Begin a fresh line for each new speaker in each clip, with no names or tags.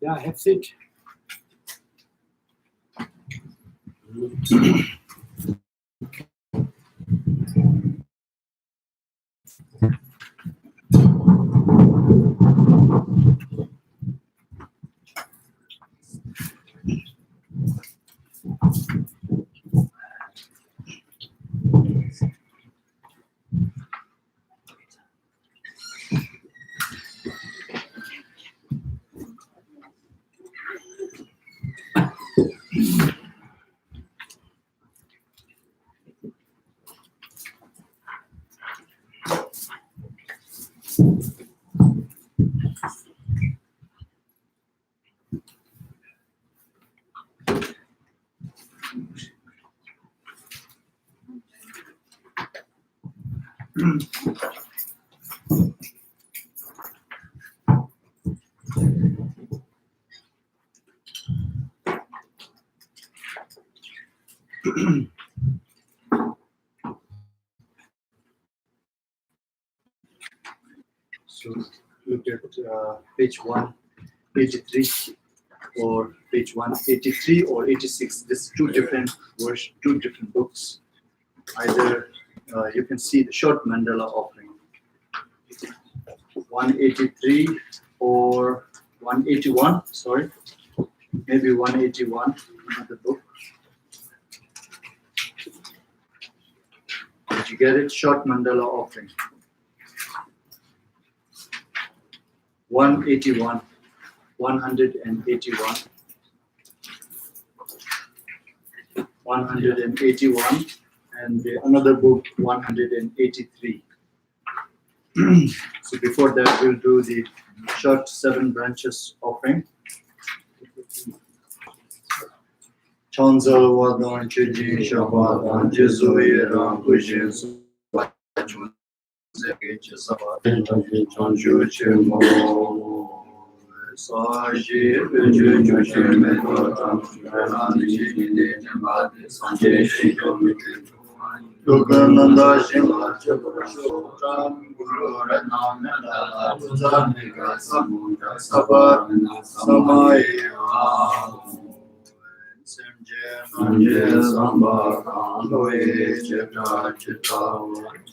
Yeah, have it. So look at page 183 or page 183 or 86. There's two different versions, two different books. Either you can see the short mandala offering, 183 or 181. Sorry, maybe 181. Another book. Did you get it? Short mandala offering. 181, 181, 181, and another book 183. So before that, we'll do the short 7 branches offering. Chanzal Wadon Chijin Shabadan Jizuye Ram Kujin Sachun Zeki Sabadan Chanju Chimo Saji Beju Jushin Medotam Ranani Chini Jambadi Sanjay Shikomi Yogananda Shila Chabrashotam Guru Ratnam Nada Buzarnika Samudra Sabarana Samaya Sanjay Samba Kandoe Cheta Cheta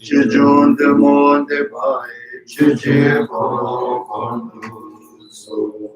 Chijun de Monte Pai Chiji Koro Kondu So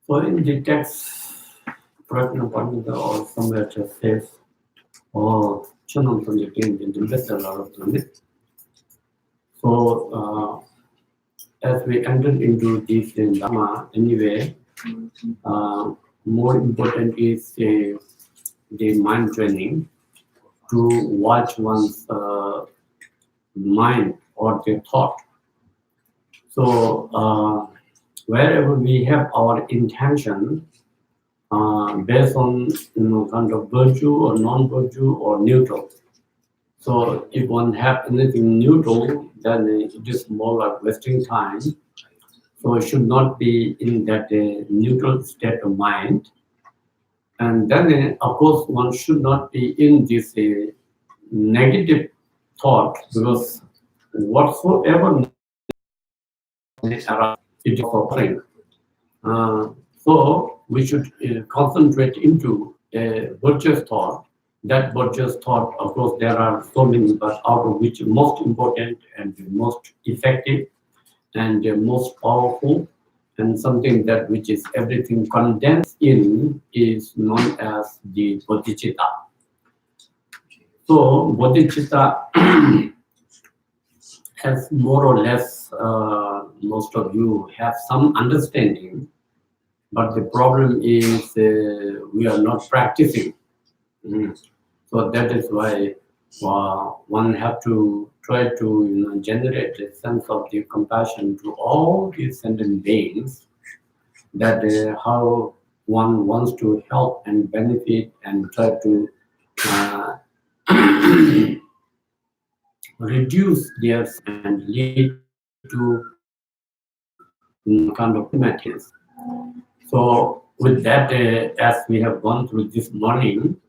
So in the text, Prajnapada or somewhere it says, or Chanam from the team in the better of the So as we enter into this Dhamma, anyway, more important is the mind training to watch one's mind or the thought. So wherever we have our intention based on kind of virtue or non-virtue or neutral. So if one have anything neutral, then it is more like wasting time. So it should not be in that neutral state of mind. And then, of course, one should not be in this negative thought, because whatsoever it is offering. So we should concentrate into a virtuous thought. That virtuous thought, of course, there are so many, but out of which most important and the most effective and the most powerful, and something that which is everything condensed in, is known as the bodhichitta. So bodhichitta has more or less, most of you have some understanding, but the problem is we are not practicing. So that is why one have to try to generate a sense of the compassion to all these sentient beings, that how one wants to help and benefit and try to reduce their and lead to kind of materials. So with that, as we have gone through this morning,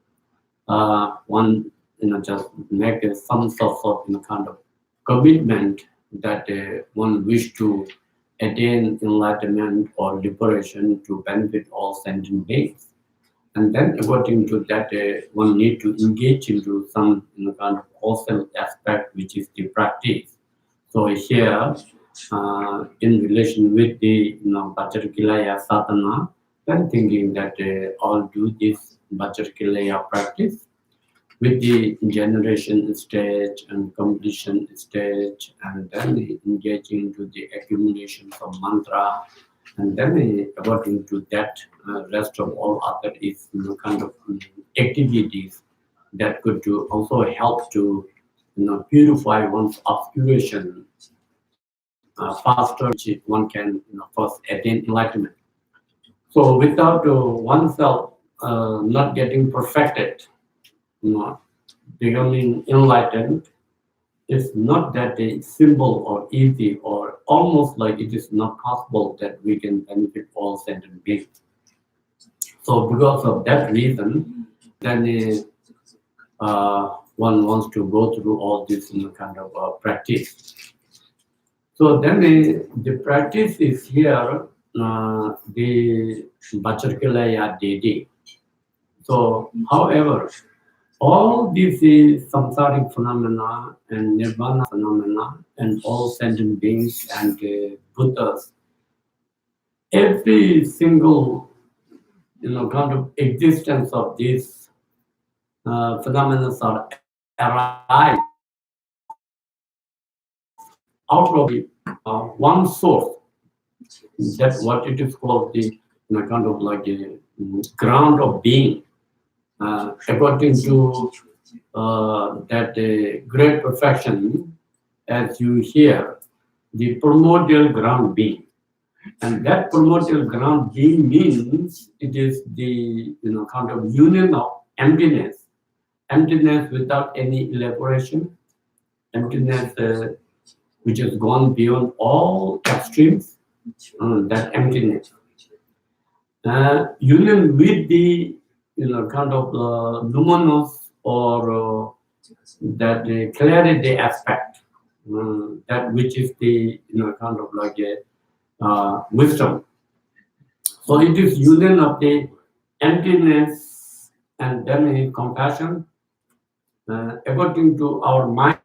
one just make some sort of kind of commitment that one wish to attain enlightenment or liberation to benefit all sentient beings. And then according to that, one need to engage into some kind of causal aspect, which is the practice. So here, in relation with the Vajrakilaya sadhana, then thinking that all do this Vajrakilaya practice with the generation stage and completion stage, and then engaging into the accumulation of mantra, and then according to that, rest of all other is kind of activities that could also help to purify one's obscuration faster, which one can first attain enlightenment. So without oneself not getting perfected, becoming enlightened, is not that simple or easy, or almost like it is not possible that we can benefit all sentient beings. So because of that reason, then one wants to go through all this kind of practice. So then the practice is here, the Vajrakilaya Deity. So, however, all these samsaric phenomena and nirvana phenomena and all sentient beings and Buddhas, every single kind of existence of these phenomena are arise out of one source. That's what it is called, the kind of like a ground of being. According to that great perfection, as you hear, the primordial ground being. And that primordial ground being means it is the kind of union of emptiness. Emptiness without any elaboration. Emptiness which has gone beyond all extremes. That emptiness. Union with the kind of luminous or that clarity aspect, that which is the kind of like a wisdom. So it is union of the emptiness and then compassion. According to our mind,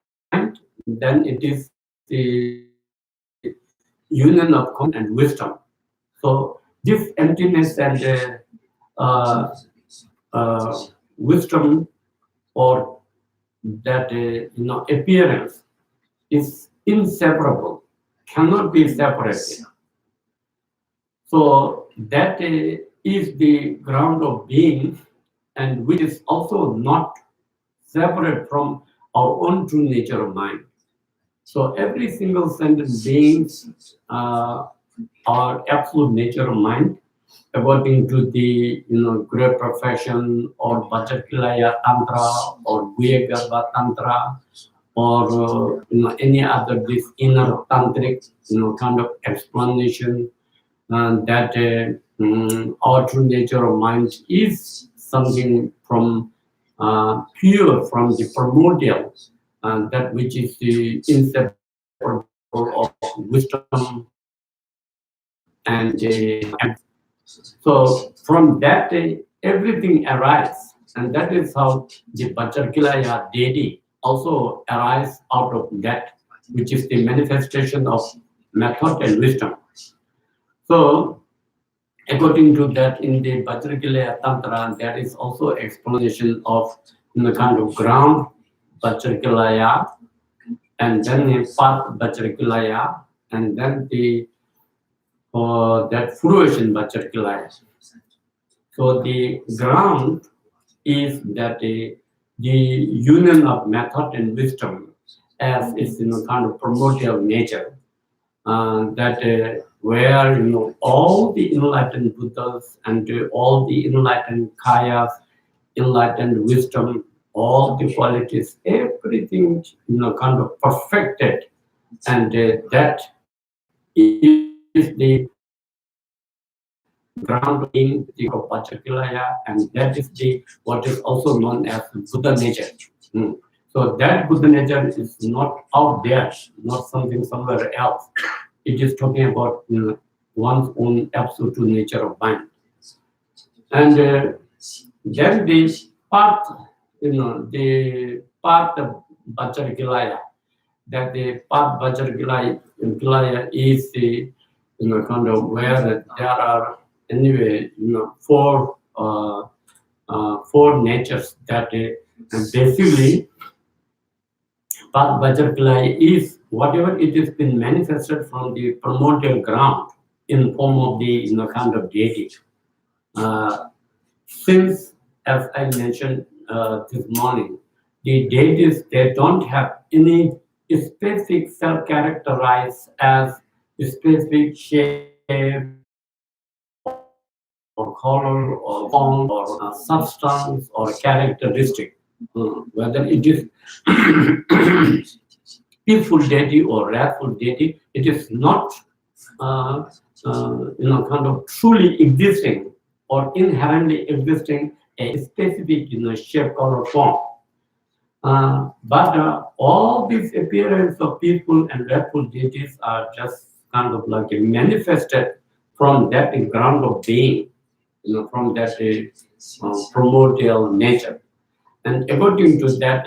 then it is the union of consciousness and wisdom. So this emptiness and uh, wisdom, or that appearance, is inseparable, cannot be separated. So that is the ground of being, and which is also not separate from our own true nature of mind. So every single sentient beings our absolute nature of mind, according to the great perfection, or Vajrakilaya Tantra, or Vajrakilaya Tantra, or any other this inner tantric kind of explanation, that our true nature of mind is something from pure from the primordial, that which is the inseparable of wisdom and so from that everything arises, and that is how the Vajrakilaya deity also arises out of that, which is the manifestation of method and wisdom. So according to that, in the Vajrakilaya Tantra, there is also explanation of the kind of ground Vajrakilaya, and then the path Vajrakilaya, and then the that fruition Vajrakilaya. So the ground is that the union of method and wisdom, as is kind of primordial nature, that where all the enlightened Buddhas and all the enlightened Kayas, enlightened wisdom, all the qualities, everything kind of perfected, and that is the ground being the Vajrakilaya, and that is the what is also known as Buddha nature. Mm. So that Buddha nature is not out there, not something somewhere else. It is talking about one's own absolute nature of mind. And then the path, the path of Vajrakilaya, that the path Vajrakilaya is the kind of where there are anyway four natures that basically path Vajrakilaya is whatever it has been manifested from the primordial ground in form of the kind of deity. Since, as I mentioned this morning, the deities, they don't have any specific self-characterized as specific shape or color or form or substance or characteristic. Whether it is peaceful deity or wrathful deity, it is not kind of truly existing or inherently existing a specific shape, color, form. But all these appearance of peaceful and wrathful deities are just kind of like manifested from that ground of being, from that primordial nature. And according to that,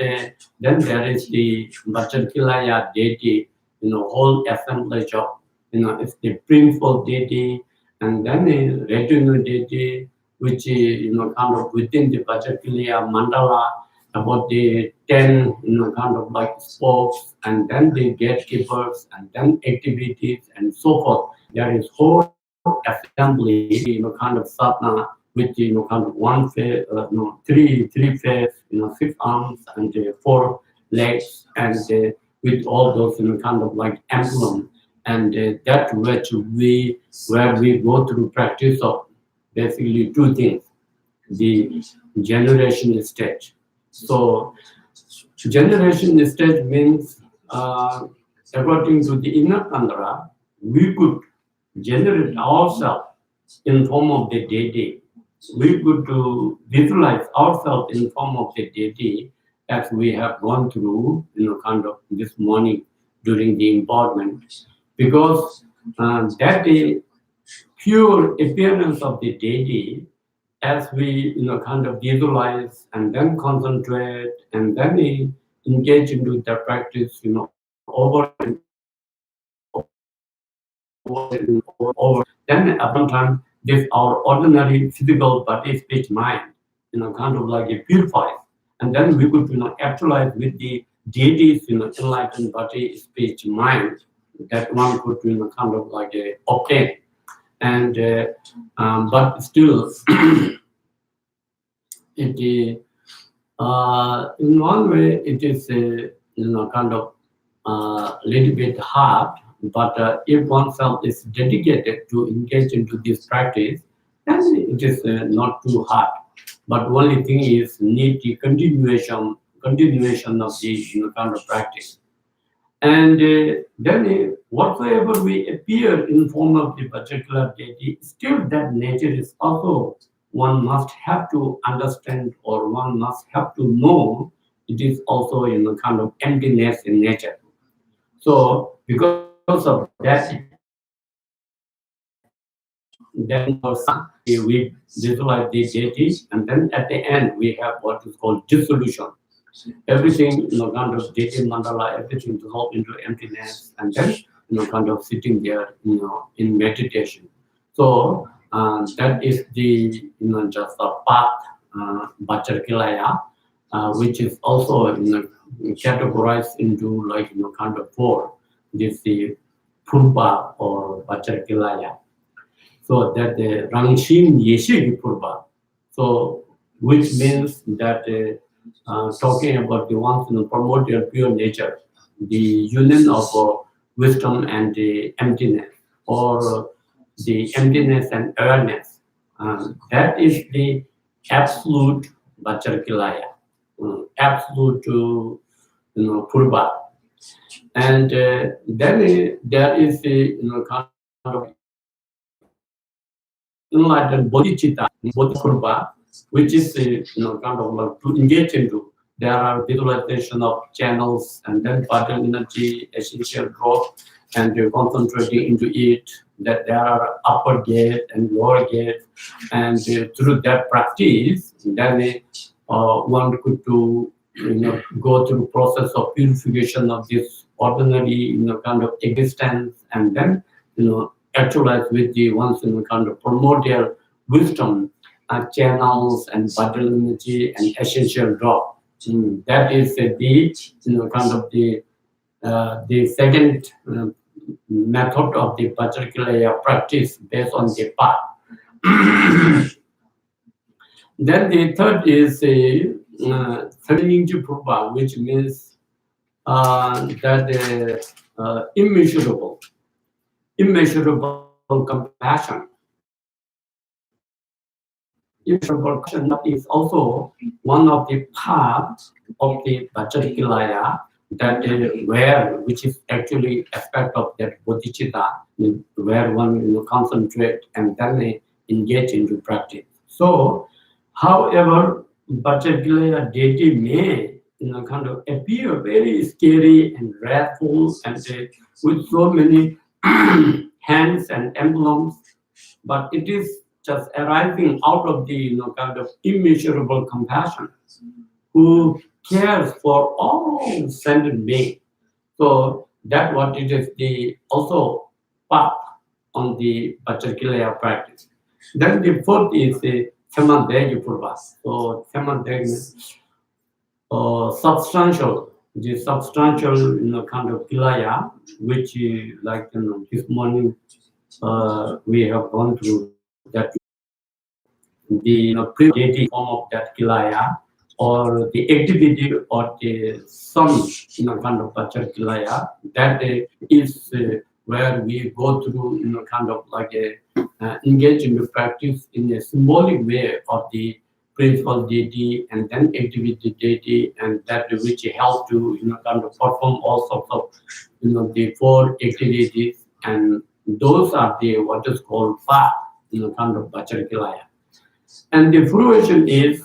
then there is the Vajrakilaya deity, whole assemblage of, it's the principal deity, and then the retinue deity, which is, kind of within the Vajrakilaya mandala, about the 10, kind of like spokes, and then the gatekeepers, and then activities, and so forth. There is whole assembly, kind of sadhana, with kind of one face, three face, 6 arms and 4 legs, and with all those kind of like emblem, and that which where we go through practice of basically two things: the generation stage. So generation stage means, according to the inner tantra, we could generate ourselves in form of the deity. We could visualize ourselves in form of the deity, as we have gone through, kind of this morning during the embodiment, because that the pure appearance of the deity, as we kind of visualize and then concentrate and then we engage into the practice, over and over. Then at one time, this our ordinary physical body, speech, mind, kind of like it purifies, and then we could, actualize with the deities, enlightened body, speech, mind. That one could, kind of like obtain, and but still, it in one way it is kind of little bit hard, but if oneself is dedicated to engage into this practice, then it is not too hard. But only thing is need the continuation of the kind of practice. And then whatsoever we appear in form of the particular deity, still that nature is also one must have to understand, or one must have to know it is also kind of emptiness in nature. So because of that, then we visualize the deity, and then at the end we have what is called dissolution. Everything, kind of deity mandala, everything dissolved into emptiness, and then kind of sitting there, in meditation. So that is the just a path, Vajrakilaya, which is also categorized into like kind of four. This the Purva or Vajrakilaya. So that the Rangshim Yeshigi Purva. So which means that talking about the ones primordial pure nature, the union of wisdom and the emptiness, or the emptiness and awareness. That is the absolute Vajrakilaya, absolute Purva. And then there is the kind of enlightened bodhichitta, bodhipurva, which is kind of like to engage into. There are visualization of channels, and then vital energy, essential drop, and you're concentrating into it. That there are upper gate and lower gate, and through that practice, then one could do go through process of purification of this ordinary kind of existence, and then actualize with the ones kind of primordial wisdom, channels and vital energy and essential drop. That is the kind of the second method of the Vajrakilaya practice based on the path. Then the third is a Lineage Purva, which means that immeasurable compassion. Immeasurable compassion is also one of the parts of the Vajrakilaya, that where, which is actually aspect of that bodhichitta, where one concentrate and then engage into practice. So, however, Vajrakilaya deity may kind of appear very scary and wrathful, and with so many hands and emblems, but it is just arising out of the kind of immeasurable compassion, who cares for all sentient beings. So that what it is the also path on the Vajrakilaya practice. Then the fourth is the Samadhi Purva. So Samadhi means substantial, the substantial kind of kilaya, which like this morning we have gone through that, the deity form of that kilaya, or the activity or the some kind of kilaya, that is where we go through kind of like a engage in the practice in a symbolic way of the principal deity, and then activity deity, and that which help to kind of perform all sorts of the four activities, and those are the what is called path, kind of Vajrakilaya. And the fruition is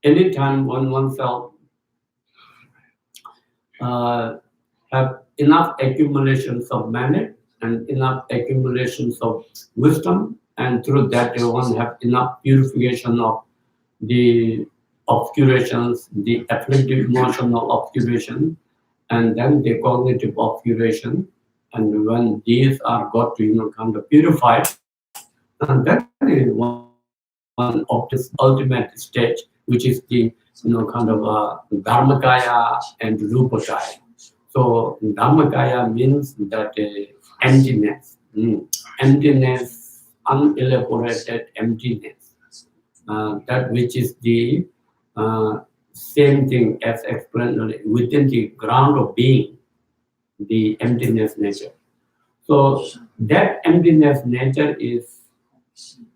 anytime when oneself have enough accumulations of merit and enough accumulations of wisdom, and through that one have enough purification of the obscurations, the afflictive emotional obscuration, and then the cognitive obscuration. And when these are got to kind of purified, and then is one of this ultimate stage, which is the kind of Dharmakaya and Rupakaya. So Dharmakaya means that emptiness, emptiness, unelaborated emptiness. That which is the same thing as explained earlier, within the ground of being, the emptiness nature. So that emptiness nature is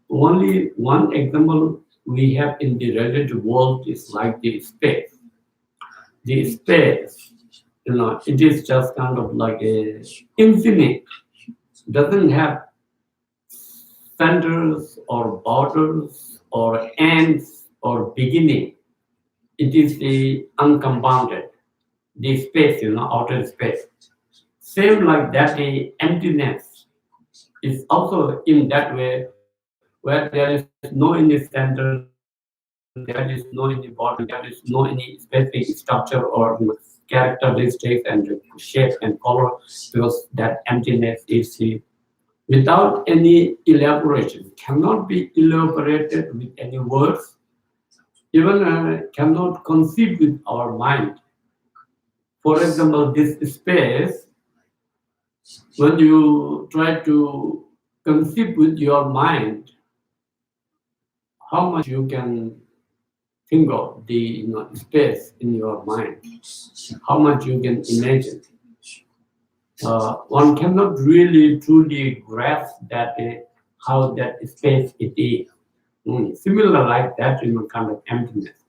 only one example we have in the relative world is like the space. The space, it is just kind of like a infinite, doesn't have centers or borders or ends or beginning. It is the uncompounded, the space, outer space. Same like that, the emptiness is also in that way, where there is no any center, there is no any body, there is no any specific structure or characteristics and shape and color, because that emptiness is without any elaboration, cannot be elaborated with any words, even cannot conceive with our mind. For example, this space, when you try to conceive with your mind, how much you can think of the space in your mind, how much you can imagine. One cannot really truly grasp that how that space it is. Similar like that, kind of emptiness.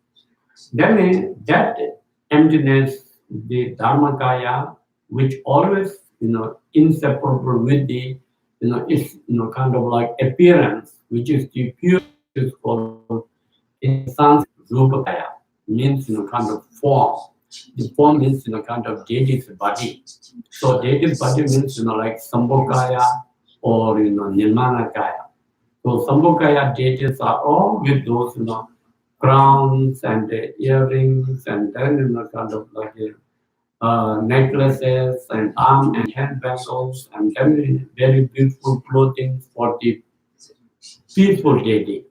Then that emptiness, the Dharmakaya, which always, inseparable with the, is, kind of like appearance, which is the pure, which is called in Sanskrit, Rupakaya, means, kind of form. The form means, kind of deity's body. So deity's body means, like Sambhokaya or, Nirmanakaya. So Sambhokaya deities are all with those, crowns and earrings, and then kind of like necklaces and arm and hand bangles, and then very beautiful clothing for the peaceful deity.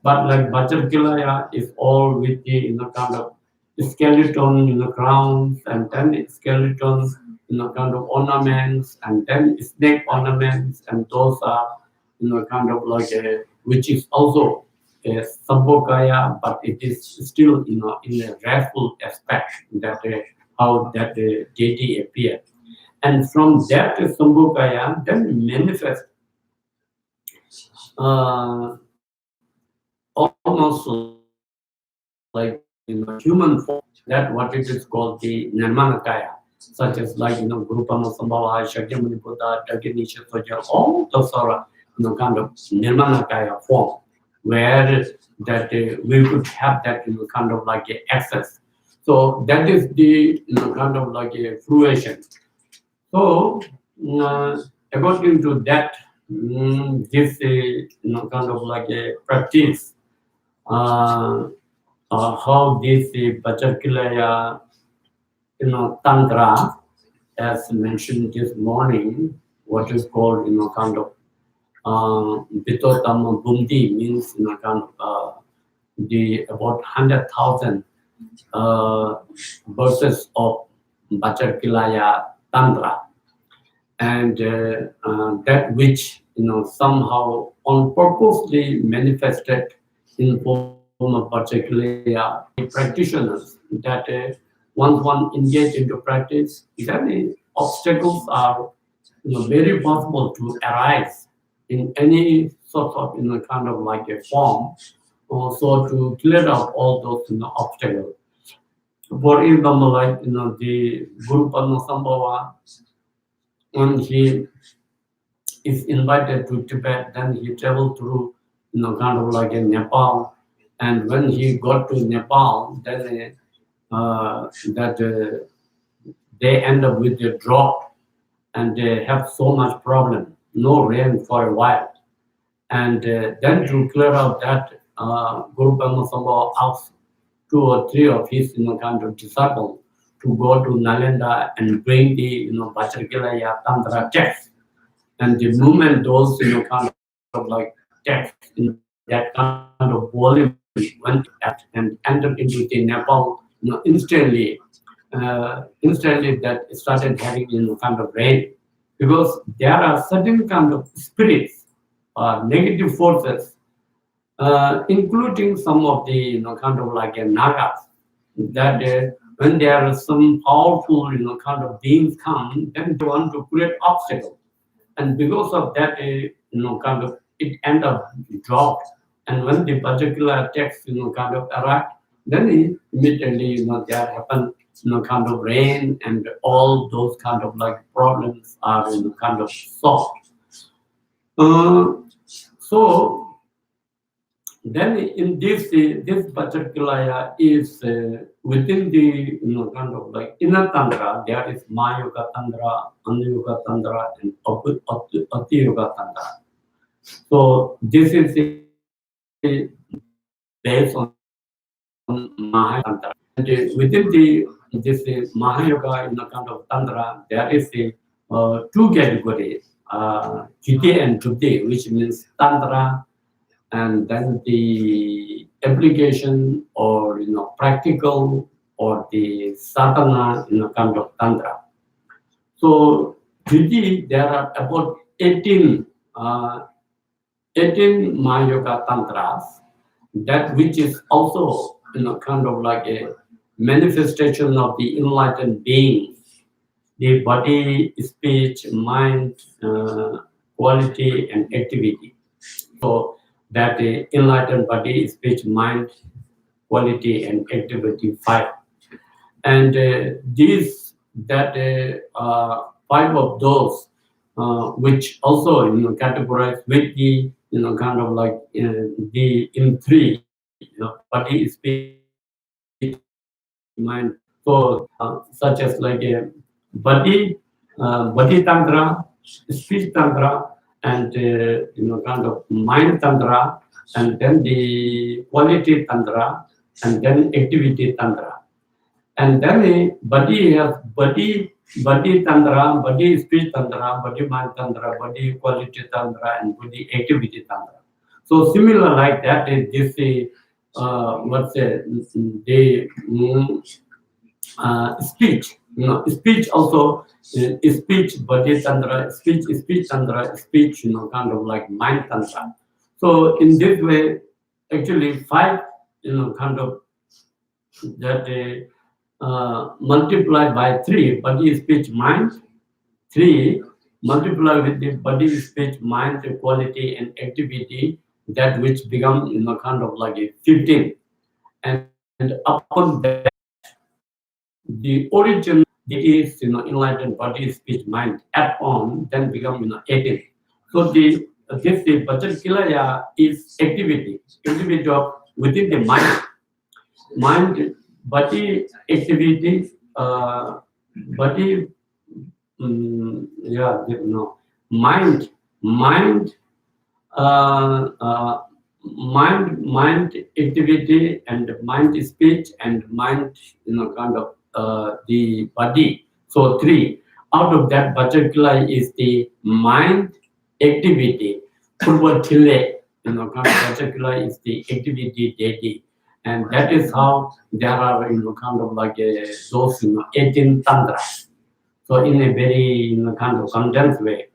But like Vajrakilaya is all with the kind of skeleton, crowns, and then skeletons, kind of ornaments, and then snake ornaments, and those are kind of like which is also a Sambhokaya, but it is still in a restful aspect that how that deity appeared. And from that Sambhokaya then manifest almost like human form, that what it is called the Nirmanakaya, such as like Gurupama Sambhava, Shakyamuni Buddha, Dakinisha Soja, all those are kind of Nirmanakaya form, where that we could have that kind of like a access. So that is the kind of like a fruition. So according to that, this kind of like a practice. How this Vajrakilaya, Tantra, as mentioned this morning, what is called, kind of Bitotama Bundi means, kind of the about 100,000 verses of Vajrakilaya Tantra, and that which somehow on purposely manifested in form of Vajrakilaya practitioners, that once one engage into practice, then obstacles are very possible to arise in any sort of kind of like a form, also to clear up all those obstacles. For example, like the Guru Padma Sambhava, when he is invited to Tibet, then he traveled through kind of like in Nepal, and when he got to Nepal, then they end up with a drought, and they have so much problem, no rain for a while, and then to clear out that, Guru Padma Sambhava asked 2 or 3 of his kind of disciples to go to Nalanda and bring the Vajrakilaya Tantra text. And the moment those kind of like text in that kind of volume went and entered into the Nepal, instantly, instantly that started having kind of rain, because there are certain kind of spirits or negative forces, including some of the kind of like nagas, that when there are some powerful kind of beings come, then they want to create obstacles, and because of that, kind of it end up dropped. And when the particular text, kind of arrived, then immediately, there happen, kind of rain, and all those kind of like problems are kind of solved. Uh, so then in this particular is within the kind of like inner tantra, there is Mayoga Tantra, Anayoga Tantra, and Ati Yoga Tantra. So this is based on Mahayoga Tantra. And within this Mahayoga kind of Tantra, there is two categories, Jiti and Tuti, which means Tantra, and then the application or practical, or the sadhana kind of tantra. So today there are about 18 Mahayoga tantras, that which is also kind of like a manifestation of the enlightened being, the body, speech, mind, quality, and activity. So that enlightened body, speech, mind, quality, and activity 5. And these that five of those, which also categorize with the kind of like the in three, body, speech, mind. So such as like a body tantra, speech tantra, and kind of mind tantra, and then the quality tantra, and then activity tantra. And then body has body tantra, body speech tantra, body mind tantra, body quality tantra, and body activity tantra. So similar like that is this what's the speech. Speech also speech body tantra, speech tantra, speech kind of like mind tantra. So in this way, actually 5 kind of that multiplied by 3, body, speech, mind. 3 multiply with the body, speech, mind, quality, and activity, that which become kind of like a 15. And upon that, the origin is enlightened body, speech, mind, add on, then become 18. So the Vajrakilaya is activity of within the mind, body, activity, body, yeah, mind, uh, uh, mind activity, and mind speech, and mind, kind of the body. So 3. Out of that, Vajrakilaya is the mind activity. Purvatile, kind of Vajrakilaya is the activity deity. And that is how there are kind of like those 18 tantras. So in a very kind of condensed way.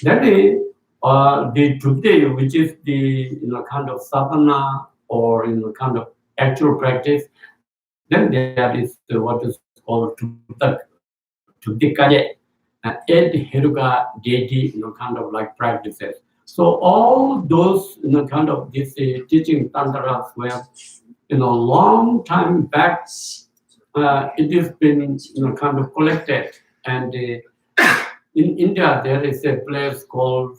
That is the today, which is the kind of sadhana, or kind of actual practice. Then there is what is called Tudikaye, 8 Heruka deity kind of like practices. So all those kind of this teaching tantras were long time back. It has been kind of collected, and in India there is a place called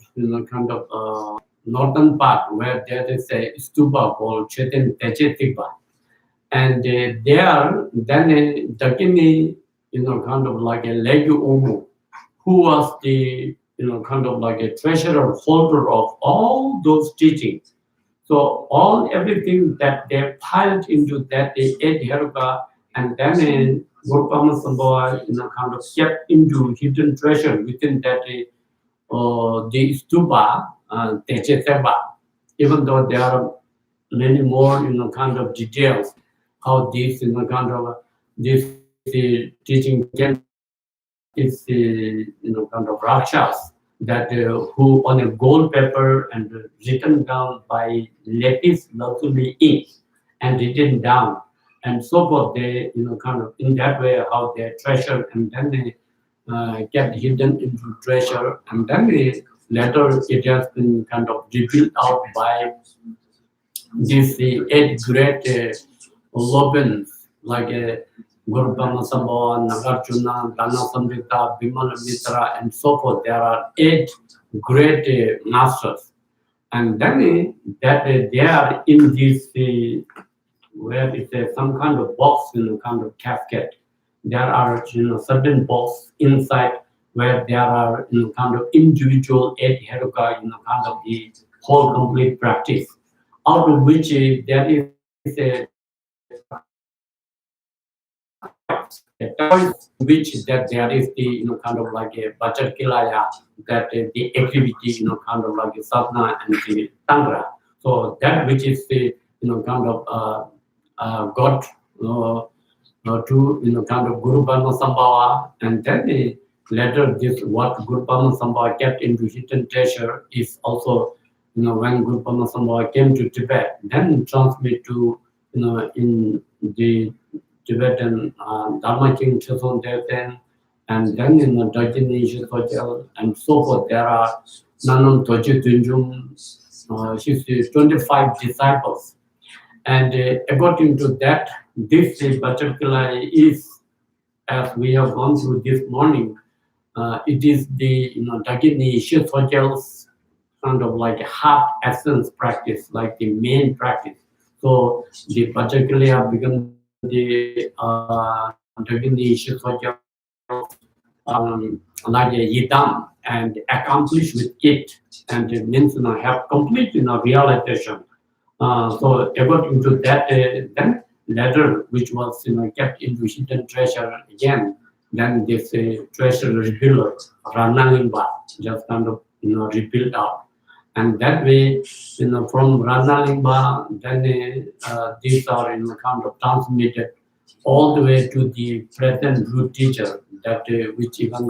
kind of northern part, where there is a stupa called Chetan Techetikpa, and there then Dakini kind of like a Legu Umu, who was the kind of like a treasurer holder of all those teachings. So everything that they piled into that 8 Heruka, and then Gopama Sambhava, kind of kept into hidden treasure within that the stupa, Techeteba, even though there are many more, kind of details, how this, kind of this teaching came is the, kind of rakshas that who on a gold paper and written down by lapis lazuli ink and written down and so forth. They, kind of in that way how they treasure and then they get hidden into treasure and then later it has been kind of revealed out by these eight great Lobins like Guru Brahma Sambhava, Nagarjuna, Dana Samrita, Bimala Mitra, and so forth. There are eight great masters. And then that they are in this, where it's some kind of box, kind of casket. There are, certain box inside where there are, kind of individual eight heruka, kind of the whole complete practice, out of which there is a turquoise, which that there is the, kind of like a Vajrakilaya, that the activity, kind of like a sadhana and the Tantra. So that which is the, kind of got to, kind of Guru Brahma Sambhava, and then later this what Guru Brahma Sambhava kept into hidden treasure is also, when Guru Brahma Sambhava came to Tibet, then transmit to, in the Tibetan Dharma King Chazon Deven, and then in the Dajin Hotel, and so forth. There are Nanam Toji Tunjum, she's 25 disciples. And according to that, this Vajrakilaya is, as we have gone through this morning, it is the, Dagini Hotel's kind of like heart essence practice, like the main practice. So the Vajrakilaya becomes the Dagini Hotel like a yidam and accomplish with it, and it means, have complete, realization. So according to that, then letter which was, kept into hidden treasure again, then this treasure revealer Ranalimba just kind of, rebuilt out, and that way, from Ranalimba, then these are, kind of transmitted all the way to the present root teacher, that which even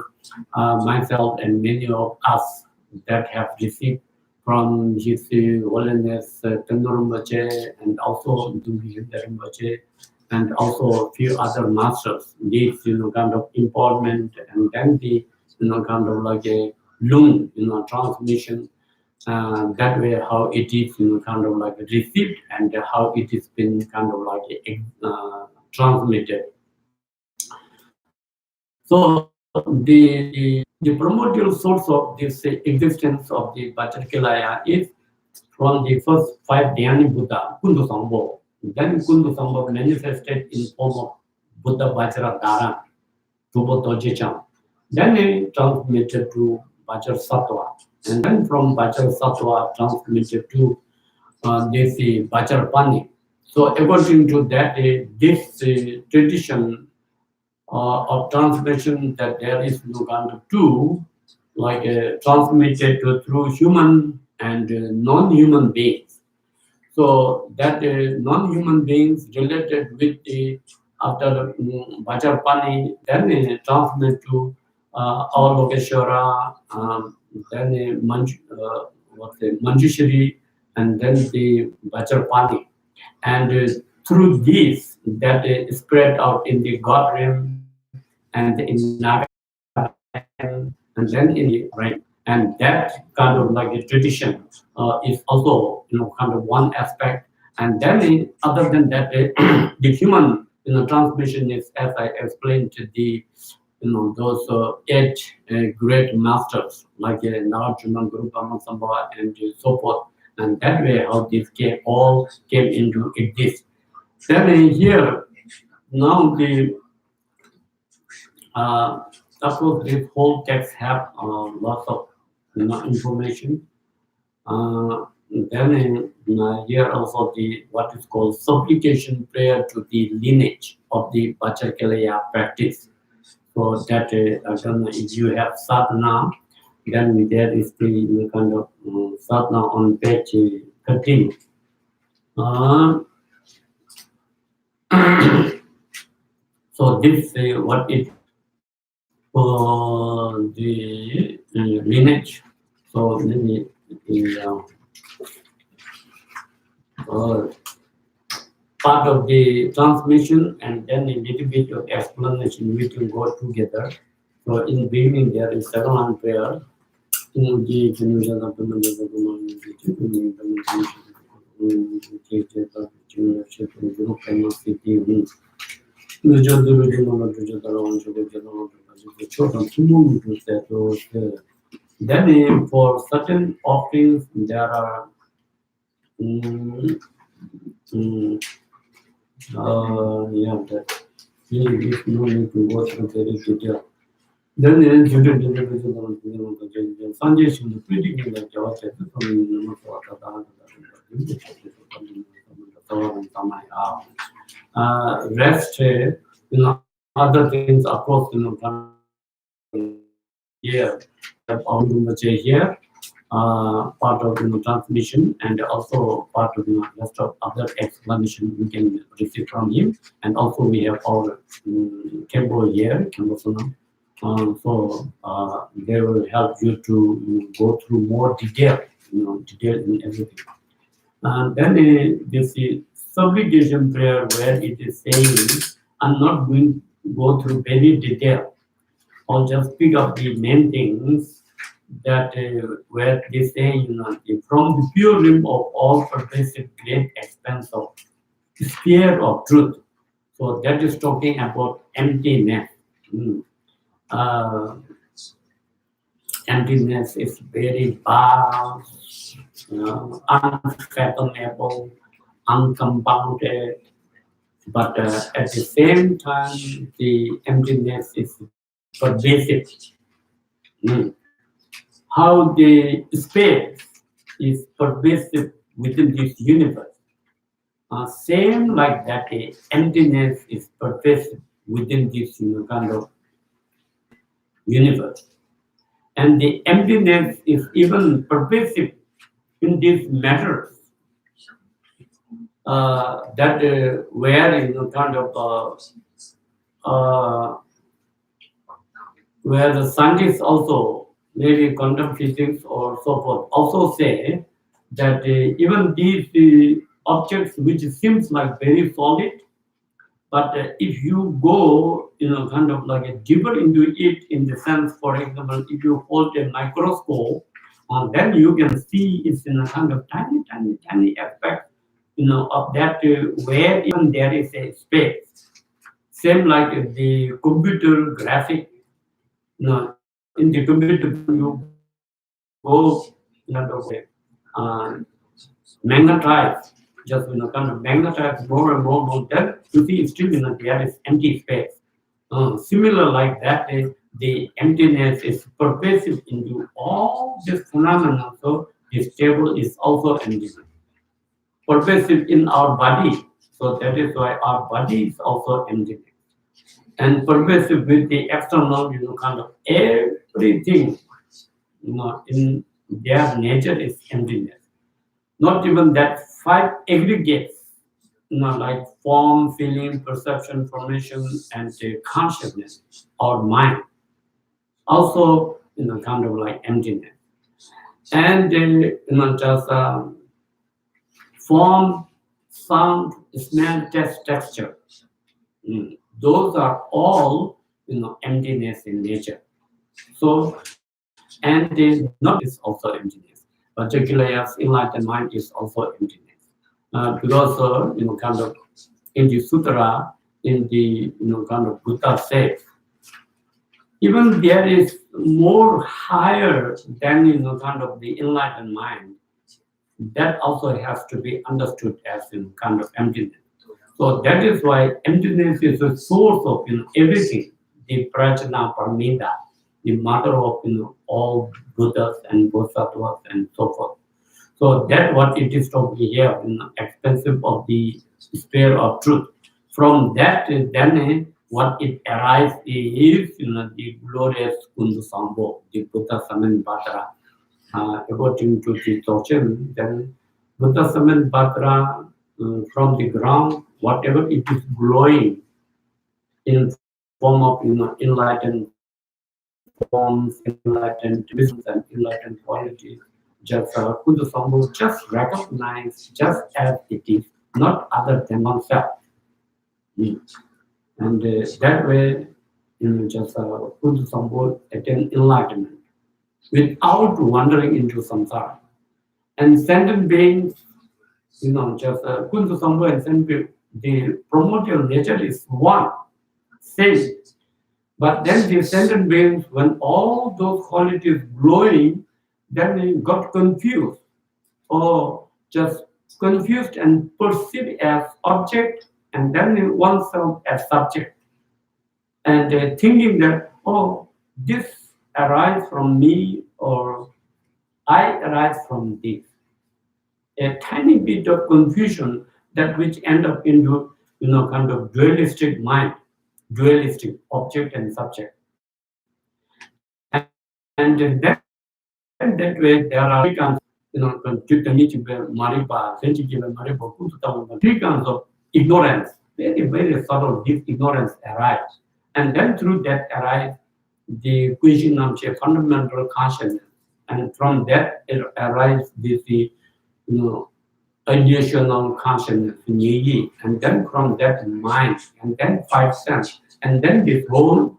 myself and many of us that have received from His Holiness Tenurumbache and also Dungi Rinpoche and also a few other masters. These, kind of empowerment, and then the, kind of like a loom, transmission. That way, how it is, kind of like received and how it is been kind of like transmitted. So the primordial source of this existence of the Vajrakilaya is from the first five Dhyani Buddha, Kundu Sambho. Then Kundu Sambho manifested in form of Buddha Vajra Dhara, Tubo Dojichan. Then it transmitted to Vajra Sattva. And then from Vajra Sattva transmitted to this Vajra Pani. So according to that, this tradition of transmission, that there is no kind of two, like transmitted through human and non-human beings. So that non-human beings related with the after Vajrapani, then transmit to our Lokeshwara, then Manjushri, and then the Vajrapani. And through this, that spread out in the God realm and in Naga and then in the rain. And that kind of like a tradition is also, kind of one aspect. And then other than that, the human, transmission is, as I explained, to the, those eight great masters like Narajuna, Guru Brahma Sambhava, and so forth. And that way, how this all came into exist. Then here, now the of course, this whole text have lots of, information. then here also the what is called supplication prayer to the lineage of the Vajrakilaya practice. So that I don't know if you have sadhana, then there is the kind of sadhana on page 13. Uh, so this what it for the lineage. So let me uh, part of the transmission and then a little bit of explanation which will go together. So in beginning there is seven prayer. In the generation of the then for certain offerings there are mm, mm, yeah, that really is no need to go through very detail. Then children deliver the Sanjay the pretty in the Java rest, other things, of course, here, here, part of transmission and also part of rest of other explanation we can receive from him, and also we have our Kembo here, Kembo Sunam. So they will help you to go through more detail, detail in everything. And then this is supplication prayer where it is saying, I'm not going to go through very detail. I'll just pick up the main things that where they say, from the pure rim of all pervasive great expanse of sphere of truth. So that is talking about emptiness. Emptiness is very vast, unfathomable, uncompounded, but at the same time, the emptiness is pervasive. How the space is pervasive within this universe. Same like that, emptiness is pervasive within this kind of universe. And the emptiness is even pervasive in these matters. That where kind of where the scientists also, maybe quantum physics or so forth, also say that even these objects which seems like very solid, but if you go, kind of like a deeper into it, in the sense, for example, if you hold a microscope, then you can see it's in a kind of tiny, tiny, tiny aspect, of that where even there is a space. Same like the computer graphic, in the computer you go, magnetize, just kind of magnetize more and more, then you see still there is empty space. Similar like that, the emptiness is pervasive into all this phenomena. So this table is also emptiness, pervasive in our body. So that is why our body is also emptiness, and pervasive with the external, kind of everything, in their nature is emptiness. Not even that five aggregates, like form, feeling, perception, formation, and consciousness or mind. Also, kind of like emptiness. And just form, sound, smell, taste, texture. Those are all, emptiness in nature. So, and not is also emptiness. Particularly as enlightened mind is also emptiness. Because, kind of in the sutra, in the, kind of Buddha says, even there is more higher than, kind of the enlightened mind, that also has to be understood as kind of emptiness. So that is why emptiness is the source of everything, the prajna paramita, the mother of all Buddhas and Bodhisattvas and so forth. So that what it is talking here in expensive of the sphere of truth. From that, then what it arises is the glorious Kundu Sambo, the Buddha Saman Batra. According to the doctrine, then Buddha Saman Batra from the ground, whatever it is glowing in form of enlightened forms, enlightened visions, and enlightened qualities, just Kundu Sambo just recognize just as it is, not other than oneself. Mm. And that way, just Kundu Sambo attain enlightenment without wandering into samsara. And sentient beings, just Kundu Sambo and sentient beings, the primordial nature is one, same. But then the sentient beings, when all those qualities glowing, then they got confused or just confused and perceived as object and then oneself as subject. And thinking that, oh, this arises from me or I arise from this. A tiny bit of confusion that which end up into kind of dualistic mind, dualistic object and subject. And then that way there are three kinds, three kinds of ignorance, very, very subtle, deep ignorance arise. And then through that arise the question of fundamental consciousness. And from that it arises this, additional consciousness, and then from that mind, and then five sense, and then this whole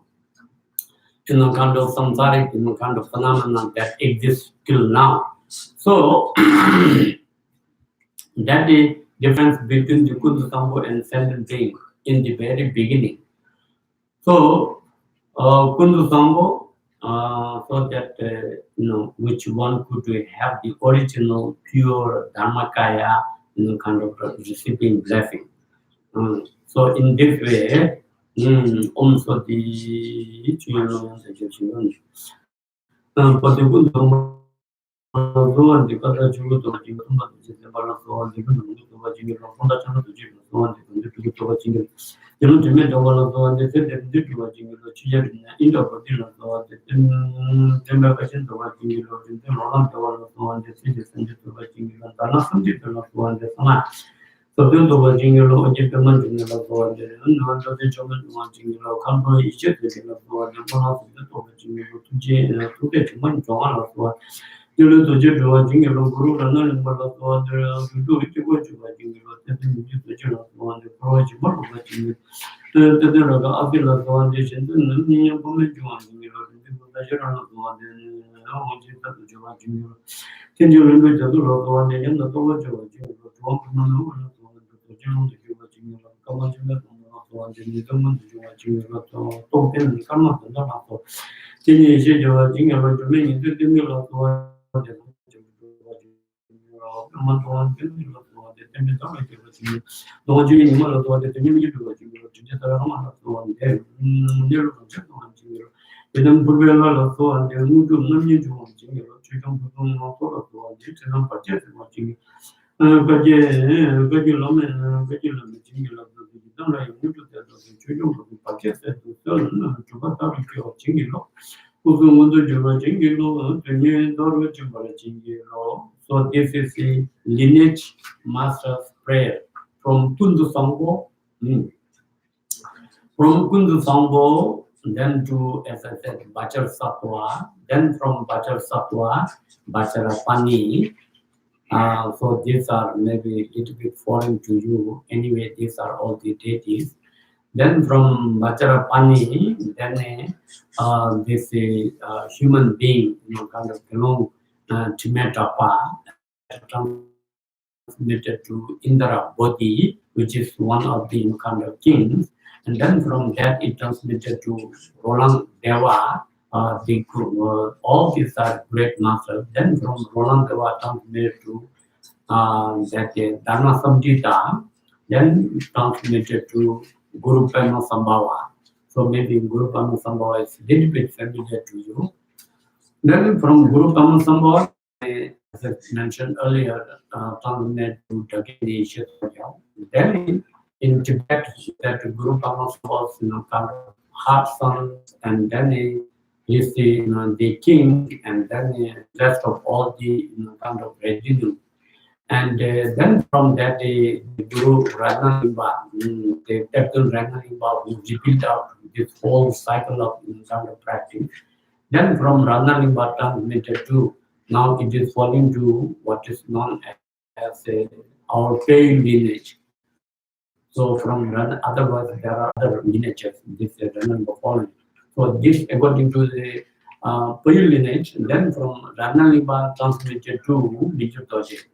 kind of samsaric kind of phenomenon that exists till now. So that is difference between the Kundu Sambo and sentient being in the very beginning. So Kundu Sambo, so that which one could have the original pure Dharmakaya, kind of receiving blessing. So in this way, also the for the good so then the watching you know, gentlemen in the law, and one of the German watching you know, come to each other in the law, and one of the watching you to Jane to get money to one of what you know, to do watching you know, guru, and none but of what to do it to watch you watching you know, that the general one, the project, what watching you. The Abila foundation, the New Woman joining you know, the general one, and watching you. Can you remember the one and the Towa George? Then Purvela so and the new to Nami to watching, Chicken Puru, watching, watching. But you love and but you love the jingle of the don't like you to tell the children of the packet to tell to what are you jingle. Who want to do a jingle, the new door with you jingle. So this is the lineage master's prayer from Kundu Sambo. From Kundu Sambo, then to, as I said, Bachar Satwa, then from Bachar Satwa, Bacharapani. So these are maybe a little bit foreign to you. Anyway, these are all the deities. Then from Vajrakilaya, then this human being, kind of belong to Metapa, transmitted to Indra Bodhi, which is one of the kind of kings. And then from that, it transmitted to Roland Deva, all these are great masters. Then from Roland Deva transmitted to that Dharma Samjita, then transmitted to Guru Pema Sambhava. So maybe Guru Pema Sambhava is a little bit familiar to you. Then from Guru Pema Sambhava, as I mentioned earlier, transmitted to Dagesha. Then in Tibet, that Guru Kama was, kind of heart sons, and then he's the, the king, and then the rest of all the, kind of retinue. And then from that, the Guru Ratnalimbha, the Captain Ratnalimbha, who repeat out this whole cycle of, kind of practice. Then from Ratnalimbha transmitted to, now it is falling to what is known as our pale lineage. So from otherwise there are other lineages. This is Ratnalimbha falling. So this according to the pale lineage. Then from Ratnalimbha transmitted to Minju,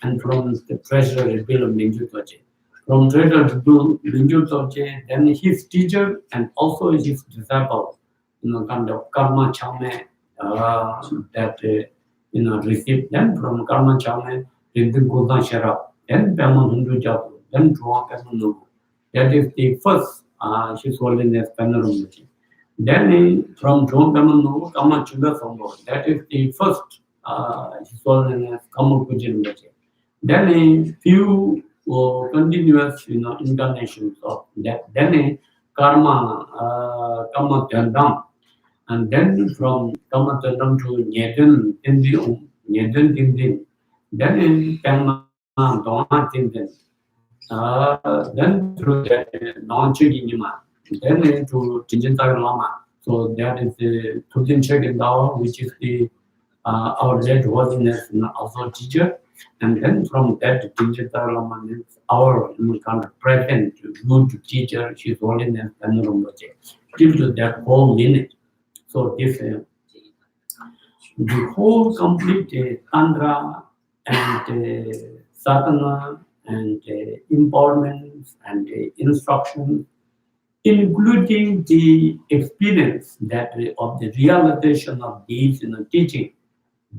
and from the treasurer reveal of Minju. From treasurer to Minju, then his teacher and also his disciple, kind of karma chame that received. Then from karma chame, the Golden Sharap, then Pema Hindu Japu, then Dua Pema. That is the first His Holiness Panoramachi. Then from Dua Pema Kama Chuga Sambo, that is the first His Holiness Kama Pujin. Then a few continuous incarnations of that. Then a karma Tandam. And then from Kama Tandam to Nyeden Tindin. Then in Pema Dona Tindin. Then through that non-Chigi Nima. Then to Tinjintara Lama. So that is the Tujin Chegindao, which is the our late Holiness also teacher. And then from that Tinjintara Lama is our kind of present good teacher, His Holiness Panoramachi. Till to that whole lineage. So this the whole complete Tantra and sadhana and empowerment and instruction, including the experience that of the realization of these teaching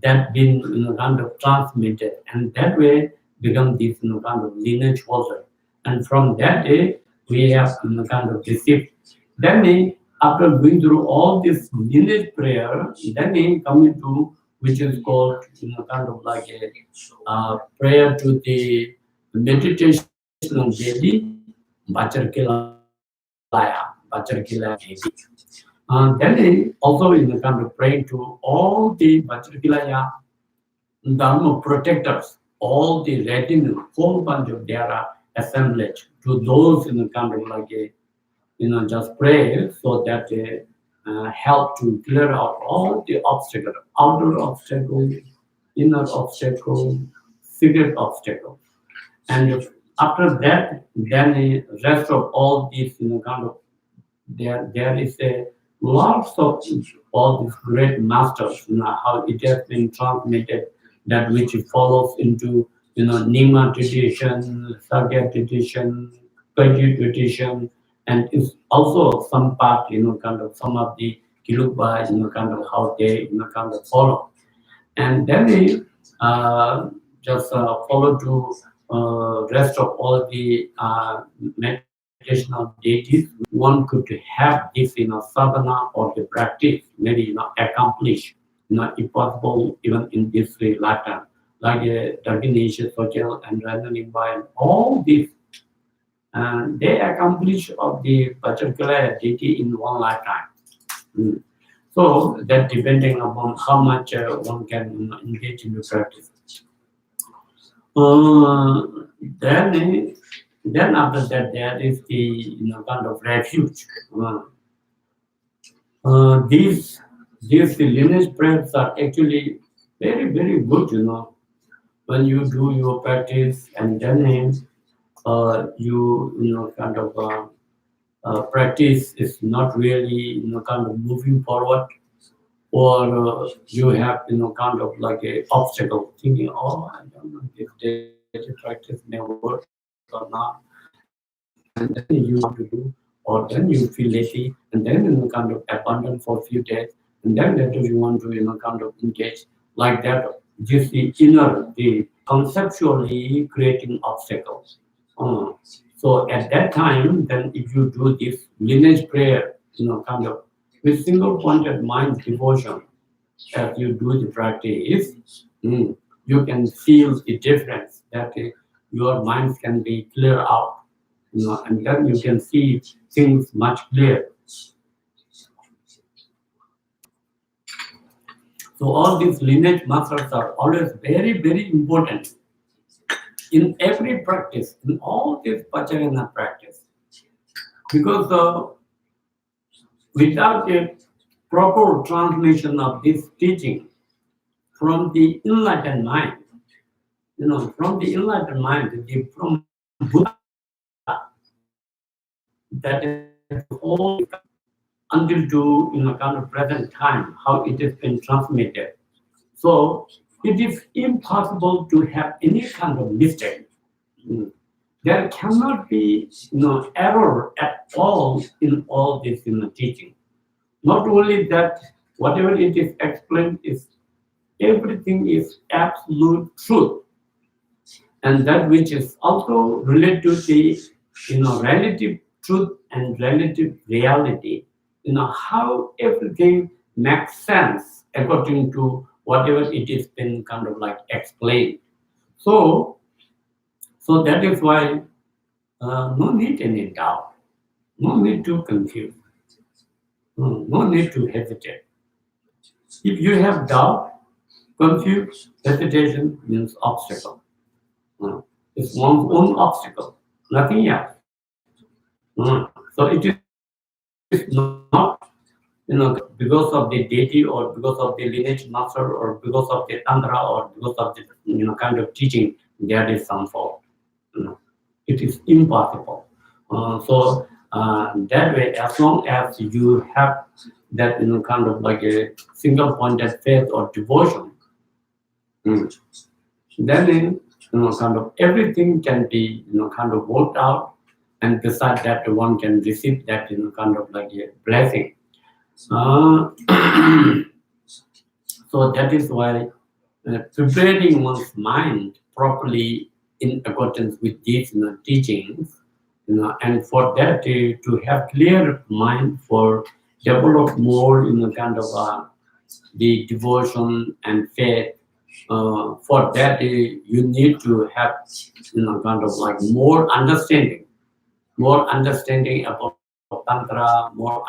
that been kind of transmitted, and that way become this kind of lineage holder. And from that day we have kind of received. Then after going through all this lineage prayer, then he come into which is called kind of like a prayer to the meditation of Deity, Vajrakilaya Deity. Then he also kind of praying to all the Vajrakilaya Dharma protectors, all the retinue, whole bunch of their assemblage, to those kind of like a just pray so that they help to clear out all the obstacles, outer obstacles, inner obstacles, secret obstacles. And after that, then the rest of all these, kind of, there is a lots of all these great masters, how it has been transmitted, that which follows into, Nima tradition, Sakya tradition, Kagyu tradition, and it's also some part, kind of some of the Kilukba, kind of how they, kind of follow. And then we just follow to rest of all the meditational deities. One could have this, sadhana or the practice, maybe, accomplish, if possible, even in this lifetime, like Lineage, Social, and Rananimbha, and all these. And they accomplish of the Vajrakilaya Deity in one lifetime. So that depending upon how much one can engage in the practice. Then after that there is the kind of refuge. These lineage prayers are actually very, very good. When you do your practice and then you kind of practice is not really kind of moving forward, or you have kind of like a obstacle, thinking, oh, I don't know if the practice may work or not, and then you have to do, or then you feel lazy, and then kind of abandon for a few days, and then later you want to kind of engage like that. Just the inner, the conceptually creating obstacles. So at that time, then if you do this lineage prayer, kind of with single pointed mind devotion, as you do the practice, you can feel the difference that your mind can be clear out, and then you can see things much clearer. So all these lineage masters are always very, very important in every practice, in all this Vajrakilaya practice. Because without a proper translation of this teaching from the enlightened mind, from the enlightened mind, from Buddha, that is all until to kind of present time, how it has been transmitted. So it is impossible to have any kind of mistake. Mm. There cannot be error at all in all this teaching. Not only that, whatever it is explained is everything is absolute truth, and that which is also related to the relative truth and relative reality. How everything makes sense according to whatever it is been kind of like explained. So that is why no need any doubt, no need to confuse, no need to hesitate. If you have doubt, confuse, hesitation means obstacle. It's one's own obstacle, nothing else. So it is not because of the deity or because of the lineage master or because of the tantra or because of the kind of teaching there is some fault. It is impossible. So that way, as long as you have that kind of like a single pointed faith or devotion, then kind of everything can be kind of worked out, and beside that one can receive that kind of like a blessing. So that is why preparing one's mind properly in accordance with these teachings, and for that to have clear mind for develop more kind of the devotion and faith. For that you need to have kind of like more understanding about tantra, more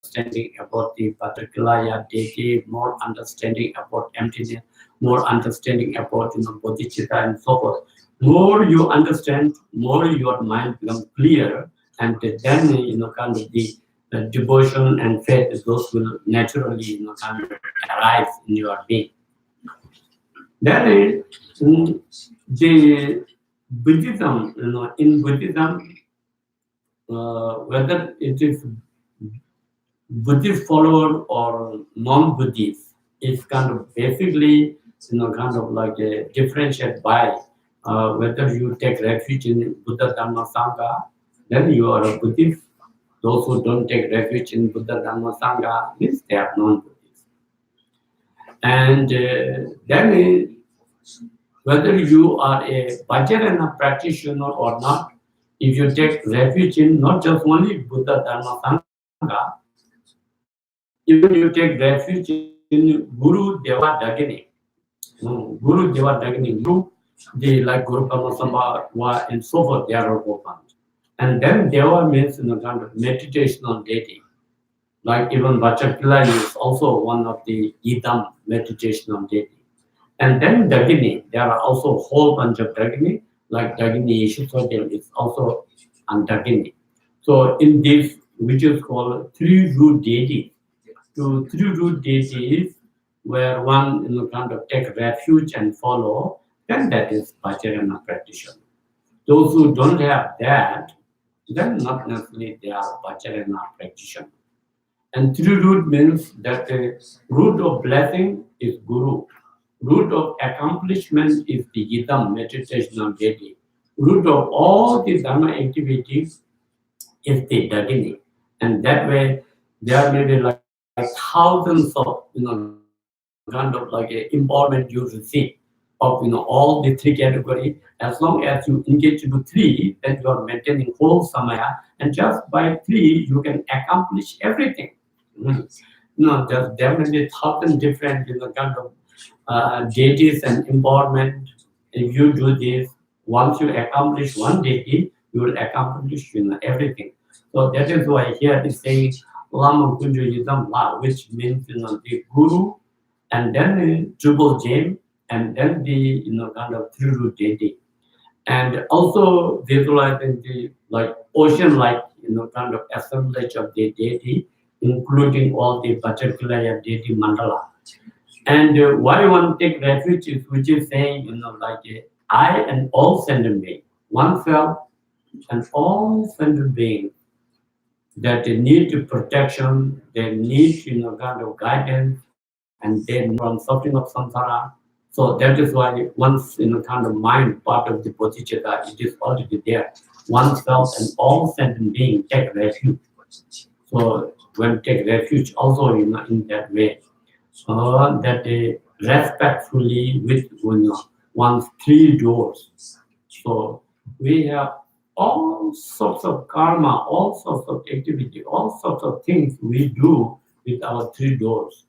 understanding about the Vajrakilaya Deity, more understanding about emptiness, more understanding about bodhichitta and so forth. More you understand, more your mind becomes clear, and then kind of the devotion and faith, those will naturally kind of arise in your being. Then the Buddhism, in Buddhism, whether it is Buddhist follower or non-Buddhist, is kind of basically kind of like a differentiated by whether you take refuge in Buddha Dhamma Sangha, then you are a Buddhist. Those who don't take refuge in Buddha Dhamma Sangha means they are non-Buddhist. And then whether you are a Vajrayana practitioner or not, if you take refuge in not just only Buddha Dhamma Sangha, even you take refuge in Guru Deva Dagini. Guru Deva Dagini, Guru, they like Guru Padmasambhava and so forth, they are all open. And then Deva means kind of meditation on deity. Like even Vajrakilaya is also one of the Idam meditation on deity. And then Dagini, there are also a whole bunch of Dagini, like Dagini Ishuswadel is also on Dagini. So in this, which is called three root deities, to three root deities where one kind of take refuge and follow, then that is Vajrayana practitioner. Those who don't have that, then not necessarily they are Vajrayana practitioner. And three root means that the root of blessing is Guru. Root of accomplishment is the Yidam, meditation on deity. Root of all the Dhamma activities is the Dagini. And that way, there may be like thousands of, kind of like a empowerment you receive of, all the three categories. As long as you engage into three, then you are maintaining whole samaya. And just by three, you can accomplish everything. There's definitely thousand different, kind of deities and empowerment. If you do this, once you accomplish one deity, you will accomplish everything. So that is why here it says Lama Kunjo Yidam La, which means the guru, and then the triple gem, and then the kind of three root deity, and also visualizing the like ocean like kind of assemblage of the deity, including all the Vajrakilaya deity mandala. And why one take refuge is which is saying like I and all sentient being, oneself and all sentient beings that they need protection, they need kind of guidance, and they from suffering of samsara. So that is why one's kind of mind part of the bodhichitta, it is already there. Oneself and all sentient beings take refuge. So when take refuge also in that way, that they respectfully with one's three doors. So we have all sorts of karma, all sorts of activity, all sorts of things we do with our three doors,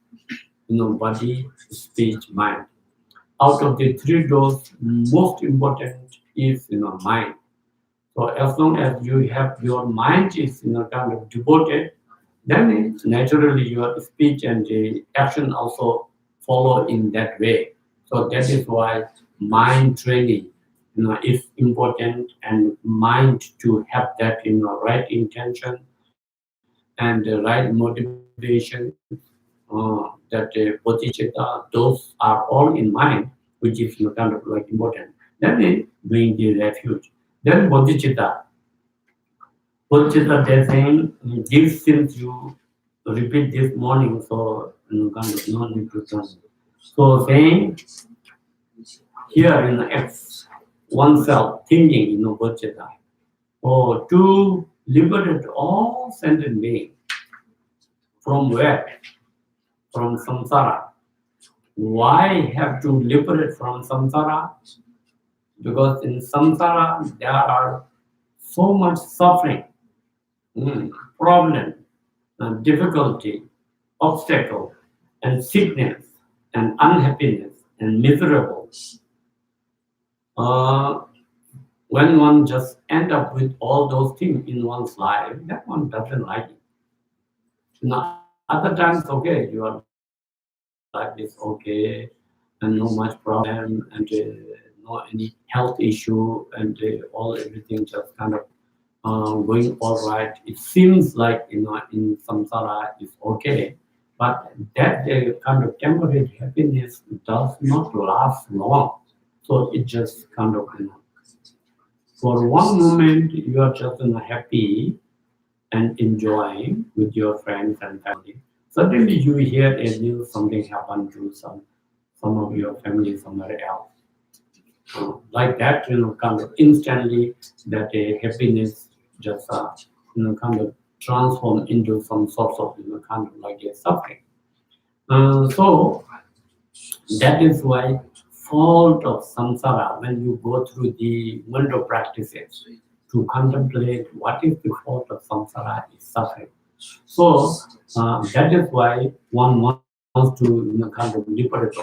body, speech, mind. Out of the three doors, most important is mind. So as long as you have your mind is kind of devoted, then naturally your speech and the action also follow in that way. So that is why mind training is important, and mind to have that right intention and the right motivation, that bodhichitta, those are all in mind, which is kind of like important. Then doing the refuge. Then bodhichitta. Bodhichitta, they're saying, these things you repeat this morning, so kind of no need to turn. So saying here in X, oneself thinking, bodhichitta, or to liberate all sentient beings from where? From samsara. Why have to liberate from samsara? Because in samsara there are so much suffering, problem, difficulty, obstacle, and sickness, and unhappiness, and miserable. When one just end up with all those things in one's life, that one doesn't like it. Other times, okay, you are like this, okay, and no much problem, and no any health issue, and all everything just kind of going all right. It seems like in samsara is okay, but that kind of temporary happiness does not last long. So it just kind of for one moment you are just happy and enjoying with your friends and family. Suddenly you hear a news something happened to some of your family somewhere else. Like that, kind of instantly that happiness just kind of transform into some sorts of kind of like a suffering. So that is why fault of samsara, when you go through the window practices to contemplate what is the fault of samsara is suffering. So that is why one wants to kind of liberate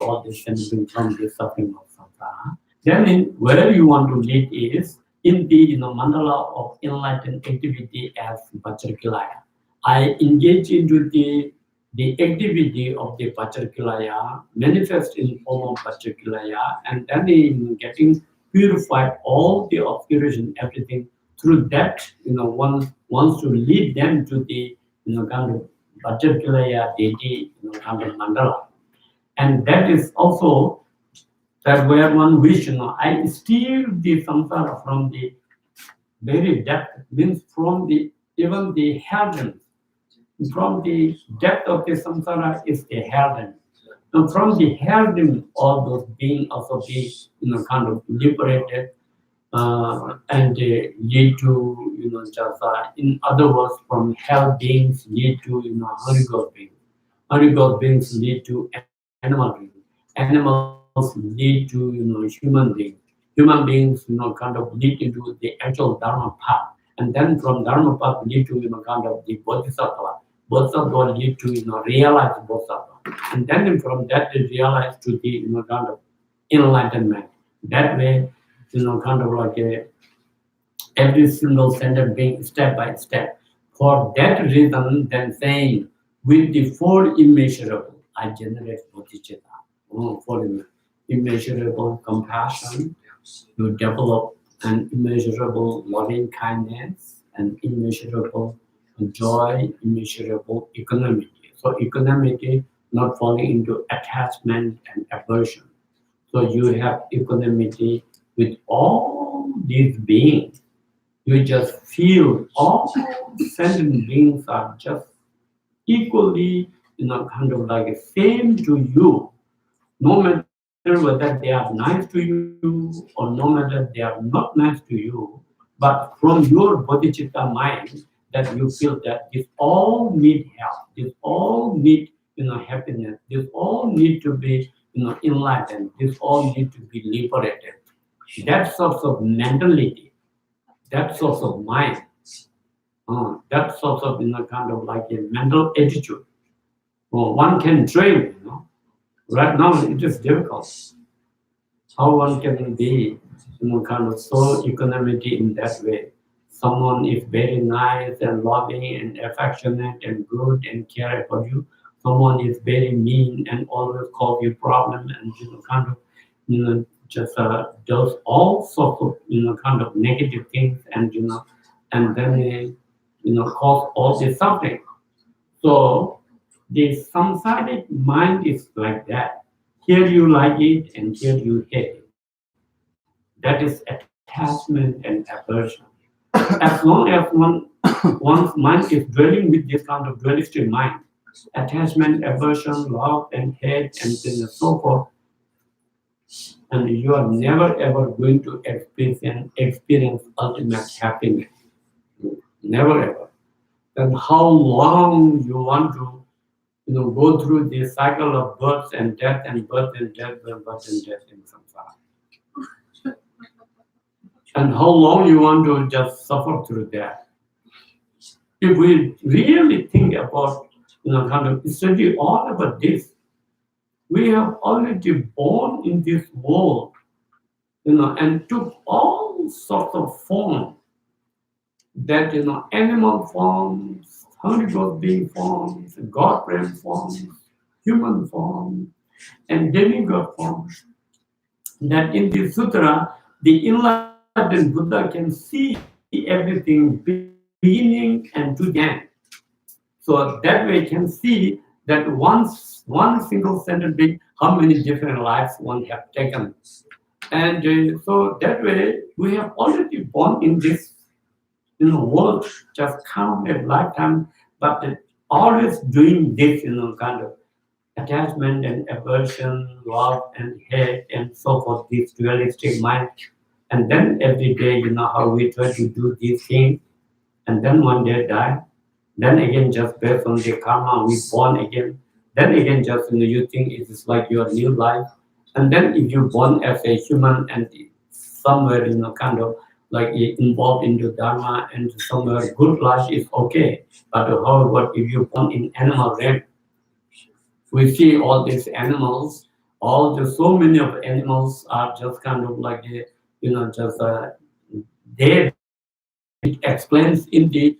all this and bring from the suffering of samsara. Then where you want to lead is in the mandala of enlightened activity as Vajrakilaya. I engage into the activity of the Vajrakilaya, manifest in form of Vajrakilaya, and then in getting purified all the obscuration, everything through that, one wants to lead them to the kind of Vajrakilaya deity, kind of mandala. And that is also that where one wish, I steal the samsara from the very depth, means from the even the heaven. From the depth of the samsara is the heaven. And from the heaven, all those beings also be kind of liberated and lead to just in other words, from hell beings lead to holy god beings. Holy god beings lead to animal beings. Animals lead to human beings. Human beings kind of lead into the actual dharma path, and then from dharma path lead to kind of the bodhisattva. bodhisattva lead to realize bodhisattva, and then from that they realize to the kind of enlightenment. That way, kind of like every single sentence being step by step. For that reason, then saying, with the four immeasurable, I generate bodhichitta. For immeasurable compassion, you develop an immeasurable loving kindness, and immeasurable joy, immeasurable equanimity. So equanimity, not falling into attachment and aversion. So you have equanimity with all these beings. You just feel all sentient beings are just equally, kind of like same to you, no matter whether they are nice to you or no matter they are not nice to you. But from your bodhichitta mind, that you feel that this all need help, this all need, happiness, this all need to be, enlightened, this all need to be liberated. That sort of mentality, that sort of mind, that sort of, kind of like a mental attitude. One can train, Right now it is difficult. How one can be, kind of so equanimity in that way. Someone is very nice and loving and affectionate and good and care about you. Someone is very mean and always cause you problem and kind of just does all sorts of kind of negative things and and then cause all this suffering. So the samsaric mind is like that. Here you like it and here you hate it. That is attachment and aversion. As long as one's mind is dwelling with this kind of dualistic mind, attachment, aversion, love and hate and so forth, and you are never ever going to experience ultimate happiness. Never ever. Then how long you want to go through the cycle of birth and death and birth and death and birth and death in samsara. And how long you want to just suffer through that. If we really think about, kind of study all about this, we have already born in this world, and took all sorts of forms, that, animal forms, Holy Ghost being forms, God brain forms, human forms, and demigod forms. That in the sutra, the enlightened Buddha can see everything beginning and to the end. So that way can see that one single sentence being how many different lives one have taken. And so that way we have already born in this world, just count a lifetime, but always doing this, kind of attachment and aversion, love and hate and so forth, this dualistic mind. And then every day, how we try to do these things, and then one day die. Then again, just based on the karma, we born again. Then again, just you think it is like your new life. And then if you born as a human and somewhere, kind of like involved into dharma and somewhere good life is okay. But however, if you born in animal realm, we see all these animals, so many of animals are just kind of like just there. It explains in the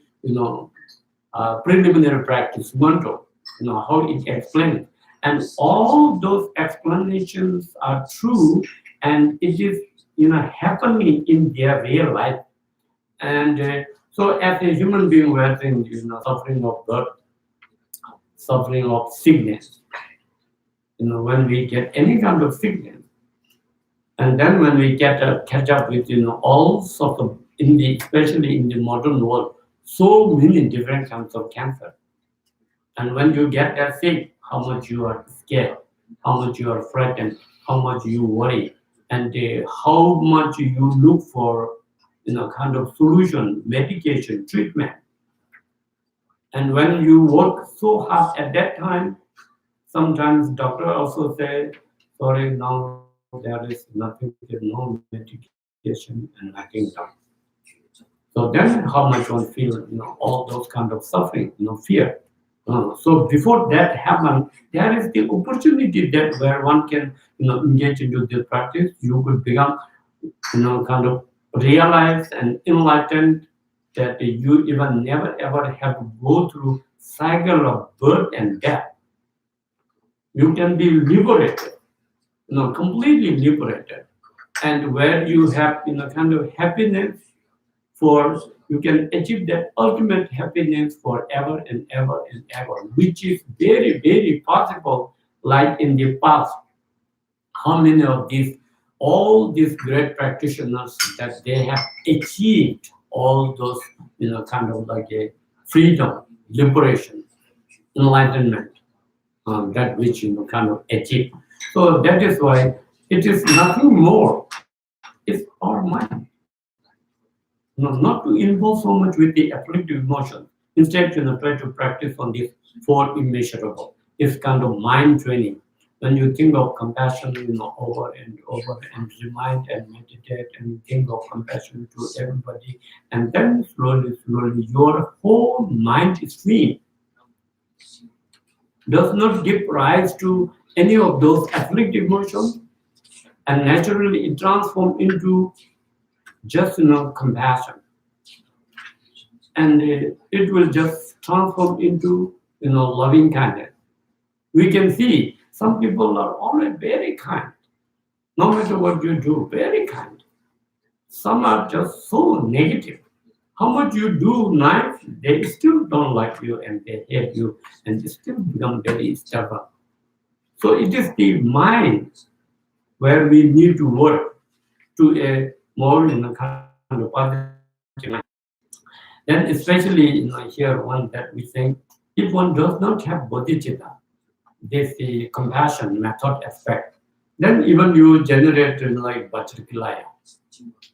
preliminary practice mantra, how it explains, and all those explanations are true, and it is happening in their real life. And so, as a human being, we are in suffering of birth, suffering of sickness. When we get any kind of sickness, and then when we catch up with all sorts of especially in the modern world, so many different kinds of cancer. And when you get that sick, how much you are scared, how much you are frightened, how much you worry, and how much you look for kind of solution, medication, treatment. And when you work so hard at that time, sometimes doctor also say, sorry, now there is nothing, no medication and nothing done. So then how much one feel, all those kind of suffering, fear. So before that happens, there is the opportunity that where one can, engage into this practice. You could become, kind of realize and enlightened that you even never ever have to go through cycle of birth and death. You can be liberated, completely liberated, and where you have, kind of happiness for you can achieve that ultimate happiness forever and ever and ever, which is very, very possible. Like in the past, how many of these, all these great practitioners that they have achieved all those, kind of like a freedom, liberation, enlightenment, that which kind of achieve. So that is why it is nothing more. It's our mind. Not to involve so much with the afflictive emotion. Instead, try to practice on this four immeasurable. It's kind of mind training. When you think of compassion, over and over, and remind and meditate and think of compassion to everybody, and then slowly, slowly, your whole mind stream does not give rise to any of those afflictive emotions, and naturally it transforms into just compassion, and it will just transform into loving kindness. We can see some people are always very kind, no matter what you do, very kind. Some are just so negative. How much you do nice, they still don't like you and they hate you and they still become very stubborn. So it is the mind where we need to work to a more kind of positive mind. Then especially here one that we think, if one does not have bodhichitta, this the compassion method aspect, then even you generate like Vajrakilaya.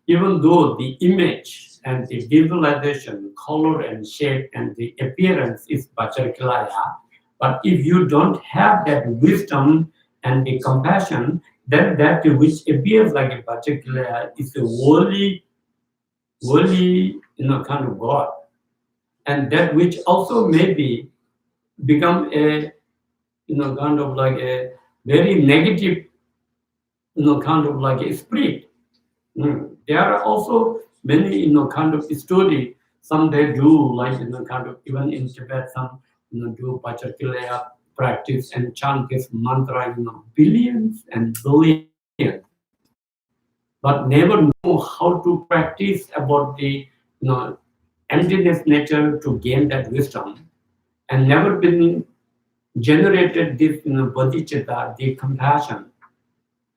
Even though the image and the visualization, color and shape and the appearance is Vajrakilaya, but if you don't have that wisdom and the compassion, then that which appears like a Vajrakilaya is a holy, kind of God. And that which also maybe become a, kind of like a very negative, kind of like a spirit. There are also many, kind of story. Some they do like, kind of even in Tibet, some, do Vajrakilaya practice and chant this mantra, billions and billions, but never know how to practice about the, emptiness nature to gain that wisdom, and never been generated this, bodhichitta, the compassion,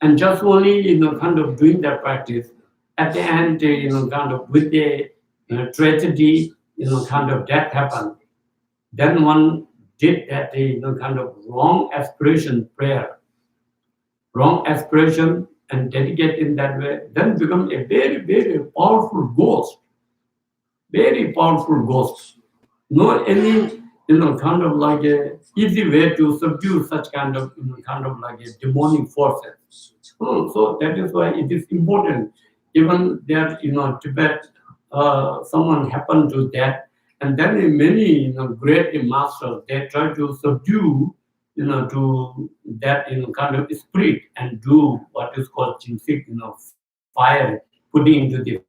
and just only kind of doing that practice. At the end, kind of with the tragedy, kind of death happened. Then one did that, kind of wrong aspiration prayer, wrong aspiration, and dedicate in that way. Then become a very, very powerful ghost, very powerful ghost. No any, kind of like a easy way to subdue such kind of, kind of like a demonic forces. So that is why it is important. Even there, Tibet, someone happened to that, and then many, great masters they try to subdue, to that, kind of spirit and do what is called jinsik, fire, putting into the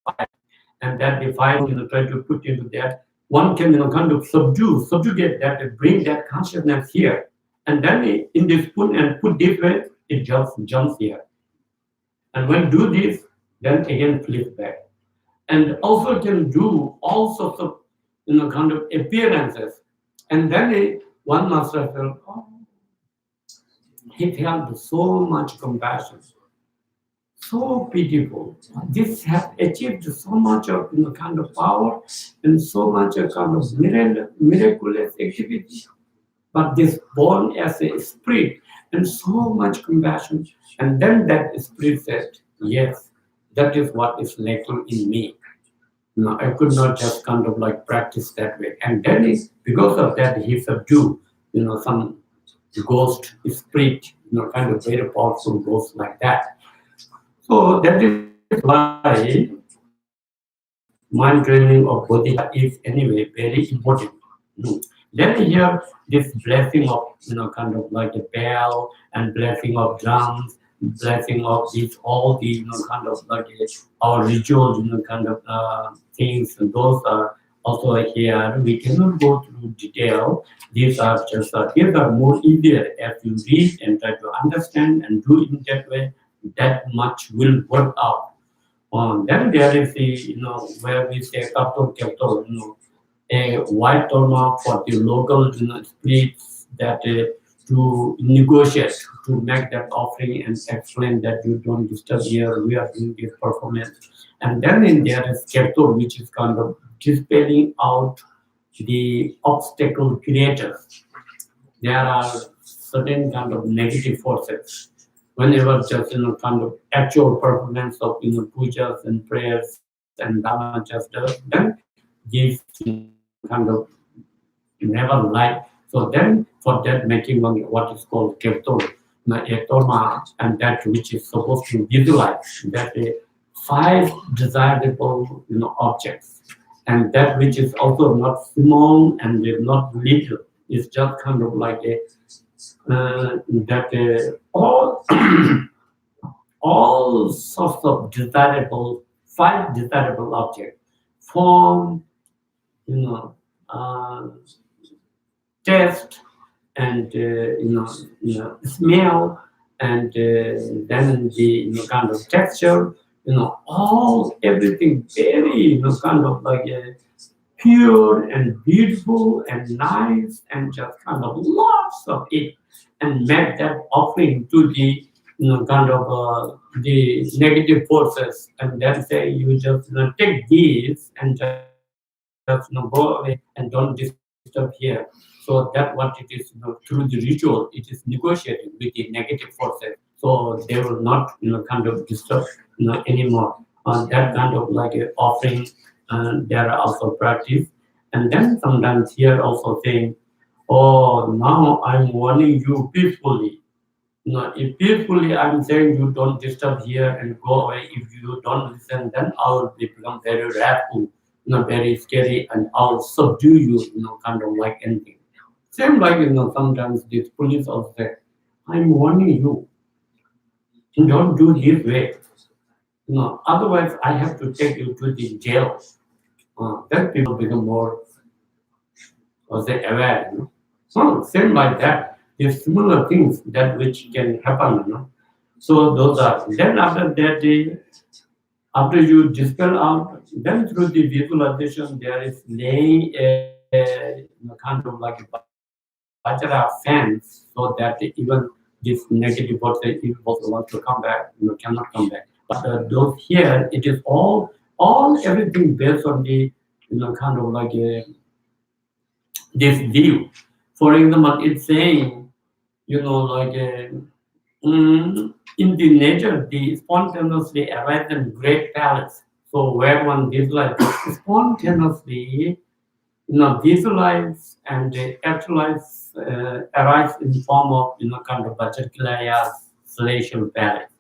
fire, and that the fire, try to put into that. One can, kind of subjugate that, bring that consciousness here, and then in the spoon and put this way, it jumps here. And when do this, then again flip back. And also can do all sorts of, kind of appearances. And then one master felt, oh, he felt so much compassion, so pitiful. This has achieved so much of, kind of power and so much a kind of miraculous activity. But this born as a spirit and so much compassion. And then that spirit said, yes, that is what is lacking in me. I could not just kind of like practice that way. And then because of that, he subdued, some ghost spirit, kind of very powerful ghost like that. So that is why mind training of bodhichitta is anyway very important. Then here this blessing of kind of like a bell and blessing of drums, blessing of these all the kind of like our rituals kind of things. And those are also here. We cannot go through detail. These are just these are more easier as you read and try to understand and do in that way. That much will work out. Then there is the where we say capital, a white torma for the local spirits that to negotiate to make that offering and explain that you don't disturb here, we are doing this performance. And then in there is Ketur, which is kind of dispelling out the obstacle creators. There are certain kind of negative forces. Whenever just kind of actual performance of pujas and prayers and dharma just then these kind of never light. So then for that making one what is called Ketur, a torma, and that which is supposed to visualize that five desirable objects, and that which is also not small and not little. It's just kind of like a that all all sorts of desirable five desirable objects form, you know, uh, taste and smell and then the kind of texture, all everything very kind of like pure and beautiful and nice and just kind of lots of it and make that offering to the kind of the negative forces and then say you just take these and just go away and don't disturb here. So that what it is through the ritual it is negotiating with the negative forces, so they will not kind of disturb anymore that kind of like a offering. And there are also practice and then sometimes here also saying, oh, now I'm warning you peacefully. If peacefully I'm saying you don't disturb here and go away. If you don't listen, then I will become very wrathful, very scary, and I'll subdue you, kind of like anything. Same like sometimes these police also say, I'm warning you, don't do this way. Otherwise I have to take you to the jail. Then people become more or say aware. So same like that. There's similar things that which can happen. So those are then after that after you dispel out, then through the visualization there is laying a kind of like a Vajra fence so that even this negative force if also wants to come back, cannot come back. But those here it is all everything based on the kind of like this view. For example, it's saying, like in the nature, the spontaneously arise in great palace. So where one visualize spontaneously, visualize and actualize arise in form of kind of Vajrakilaya celestial palace.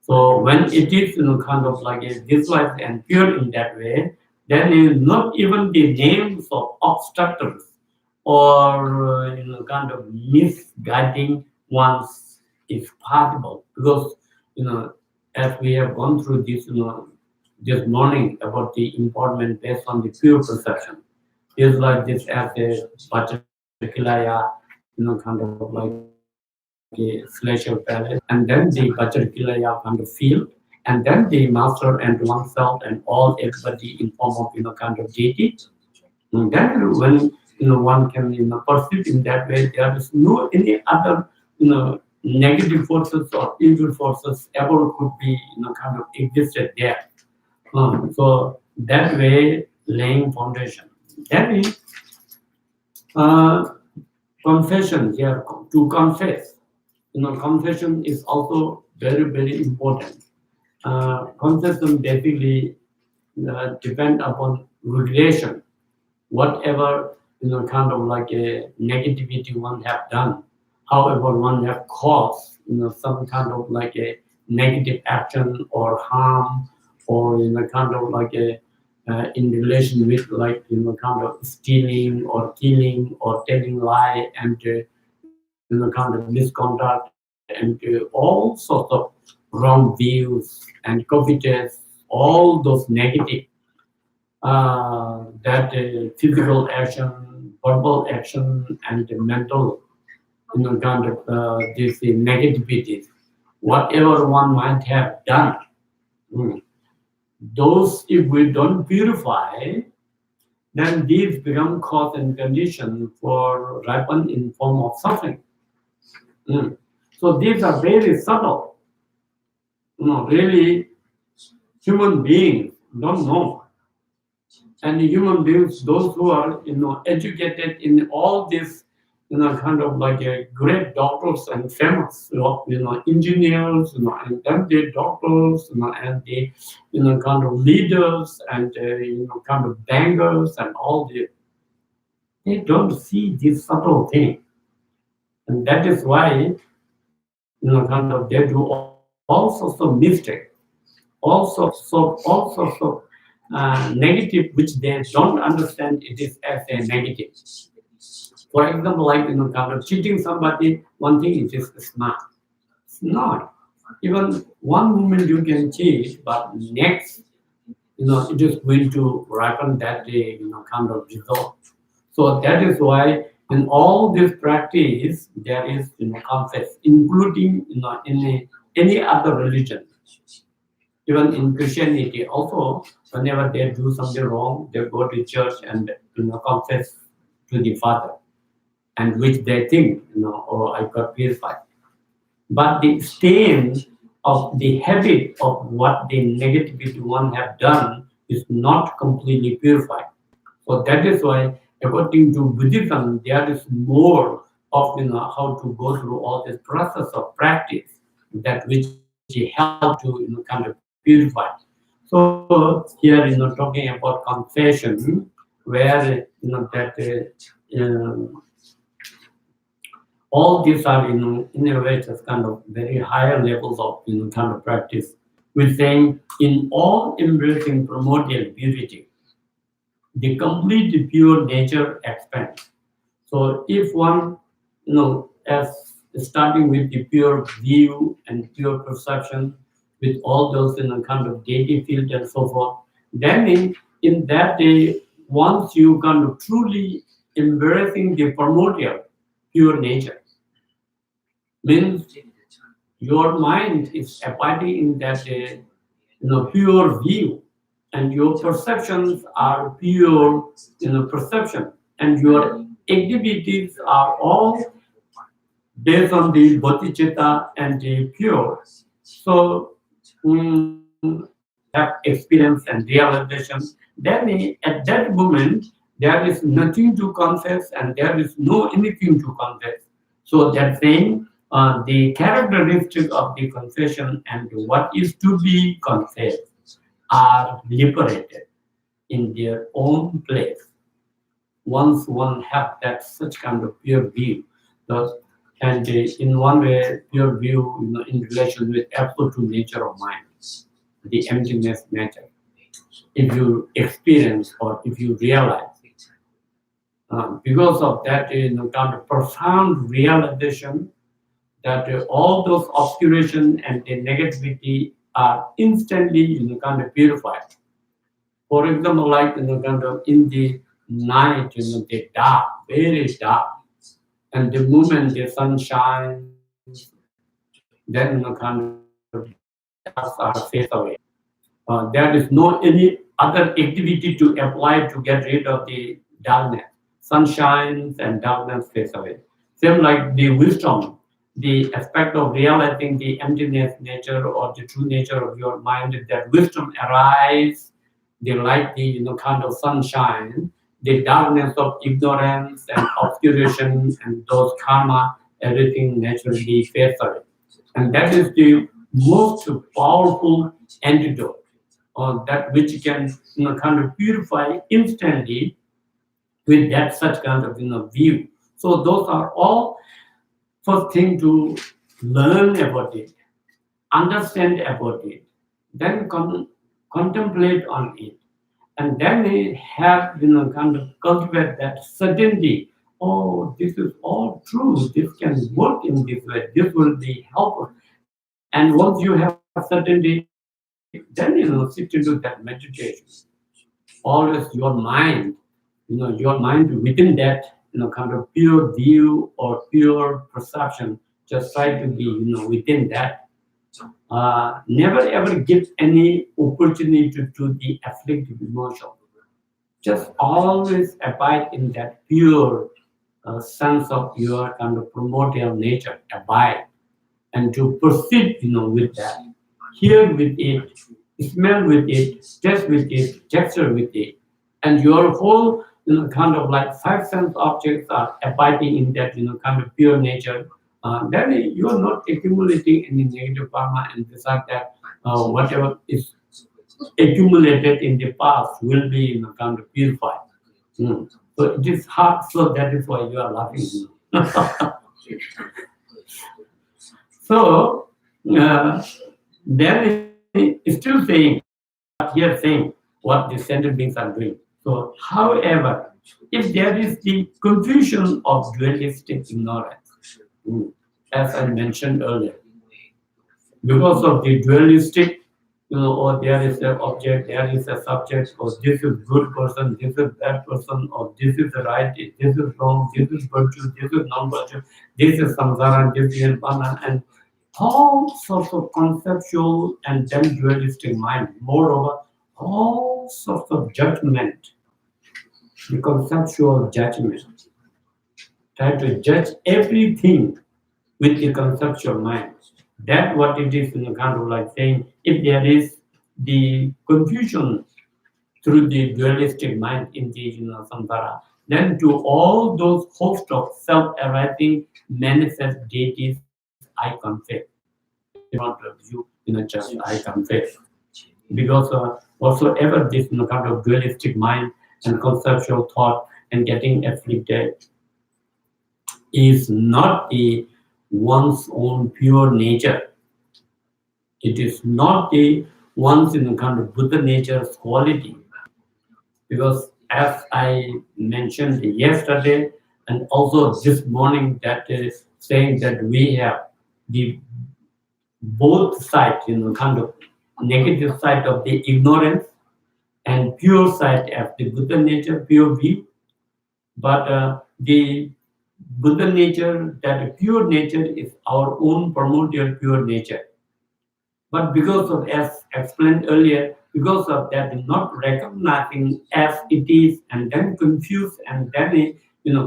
So when it is kind of like a visualized and pure in that way, then not even the names of obstructors or kind of misguiding ones is possible because as we have gone through this this morning about the empowerment based on the pure perception is like this as a Vajrakilaya kind of like a celestial palace, and then the Vajrakilaya kind of field, and then the master and oneself and all everybody in form of kind of deity. And then when one can perceive in that way, there is no any other negative forces or evil forces ever could be kind of existed there. So that way laying foundation. Then is uh, confession here to confess. Confession is also very important. Confession basically depend upon regulation. Whatever kind of like a negativity one have done, however one have caused some kind of like a negative action or harm or kind of like a in relation with kind of stealing or killing or telling lie and kind of misconduct and all sorts of wrong views and covetous, all those negative that physical action, verbal action, and mental kind of this negativities, whatever one might have done. mm, Those, if we don't purify, then these become cause and condition for ripen in form of suffering. Mm. So these are very subtle. Really, human beings don't know. And human beings, those who are educated in all these kind of like great doctors and famous engineers, and then the doctors, and the kind of leaders and kind of bankers and all the, they don't see this subtle thing. And that is why kind of they do all sorts of mistakes, all sorts of negative which they don't understand it is as a negative. For example, like kind of cheating somebody, one thing it is smart. It's not. Even one moment you can cheat, but next, it is going to ripen that day, kind of result. So that is why in all this practice there is confess, including in any other religion. Even in Christianity, also, whenever they do something wrong, they go to church and confess to the Father, and which they think, oh, I got purified. But the stain of the habit of what the negativity one have done is not completely purified. So that is why, according to Buddhism, there is more of how to go through all this process of practice that which help to kind of purify. So here talking about confession, where that all these are in a way just kind of very higher levels of kind of practice. We're saying in all embracing primordial purity, the complete pure nature expands. So if one, as starting with the pure view and pure perception, with all those kind of deity field and so forth, then in that day, once you kind of truly embracing the primordial pure nature, means your mind is abiding in that pure view, and your perceptions are pure perception, and your activities are all based on the bodhichitta and the pure. So have experience and realization, then at that moment there is nothing to confess and there is no anything to confess. So that saying, the characteristic of the confession and what is to be confessed are liberated in their own place. Once one have that such kind of pure view, and in one way pure view in relation with absolute nature of mind, the emptiness nature. If you experience or if you realize, because of that kind of profound realization that all those obscuration and the negativity are instantly kind of purified. For example, like kind of in the night, the dark, very dark, and the moment the sun shines, then kind of darks are fade away. There is no any other activity to apply to get rid of the darkness. Sun shines and darkness fades away. Same like the wisdom, the aspect of realizing the emptiness nature or the true nature of your mind, that wisdom arises, the light, the kind of sunshine, the darkness of ignorance and obscuration and those karma, everything naturally fades away. And that is the most powerful antidote, or that which can kind of purify instantly with that such kind of view. So those are all first thing to learn about it, understand about it, then contemplate on it, and then he have kind of cultivate that certainty. Oh, this is all true. This can work in this way. This will be helpful. And once you have certainty, then sit into that meditation. Always your mind within that kind of pure view or pure perception. Just try to be within that. Never ever give any opportunity to the afflictive emotion. Just always abide in that pure sense of your kind of primordial nature. Abide and to proceed, with that. Hear with it, smell with it, taste with it, texture with it, and your whole, kind of like five sense objects are abiding in that, kind of pure nature. Then you are not accumulating any negative karma, and besides that, whatever is accumulated in the past will be, kind of purified. Mm. So it is hard, so that is why you are laughing. So then it's still saying what here saying what the sentient beings are doing. So, however, if there is the confusion of dualistic ignorance, as I mentioned earlier, because of the dualistic, or there is an object, there is a subject, or this is good person, this is bad person, or this is right, this is wrong, this is virtue, this is non-virtue, this is samsara, this is nirvana, and all sorts of conceptual and then dualistic mind. Moreover, all sorts of judgment, the conceptual judgment. Try to judge everything with the conceptual mind. That what it is kind of like saying, if there is the confusion through the dualistic mind in the samsara, then to all those host of self-arising manifest deities, I confess. In front of you, just I confess. Because whatsoever this kind of dualistic mind and conceptual thought and getting afflicted is not the one's own pure nature. It is not the one's kind of Buddha nature's quality. Because as I mentioned yesterday and also this morning, that is saying that we have the both sides, kind of negative side of the ignorance and pure side of the Buddha nature, pure view. But the Buddha nature, that pure nature is our own primordial pure nature. But because of, as explained earlier, because of that not recognizing as it is and then confused and then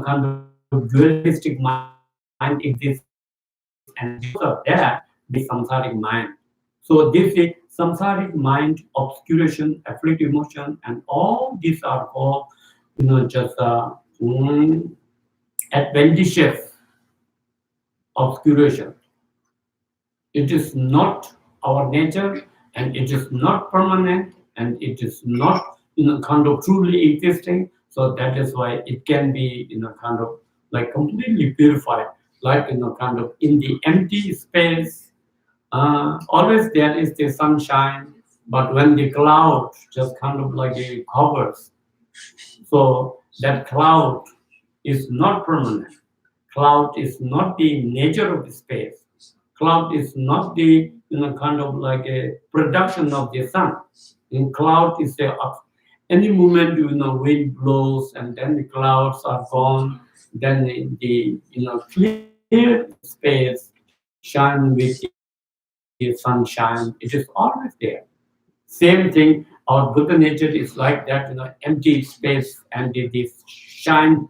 kind of dualistic mind exists, and because of that the samsaric mind. So this is samsaric mind, obscuration, afflictive emotion, and all these are called just adventitious obscuration. It is not our nature, and it is not permanent, and it is not kind of truly existing. So that is why it can be kind of like completely purified, like kind of in the empty space. Always there is the sunshine, but when the cloud just kind of like covers, so that cloud is not permanent. Cloud is not the nature of the space. Cloud is not the kind of like a production of the sun. In cloud is the any moment wind blows and then the clouds are gone. Then the clear space shine with the sunshine. It is always there. Same thing. Our Buddha nature is like that. Empty space and the shine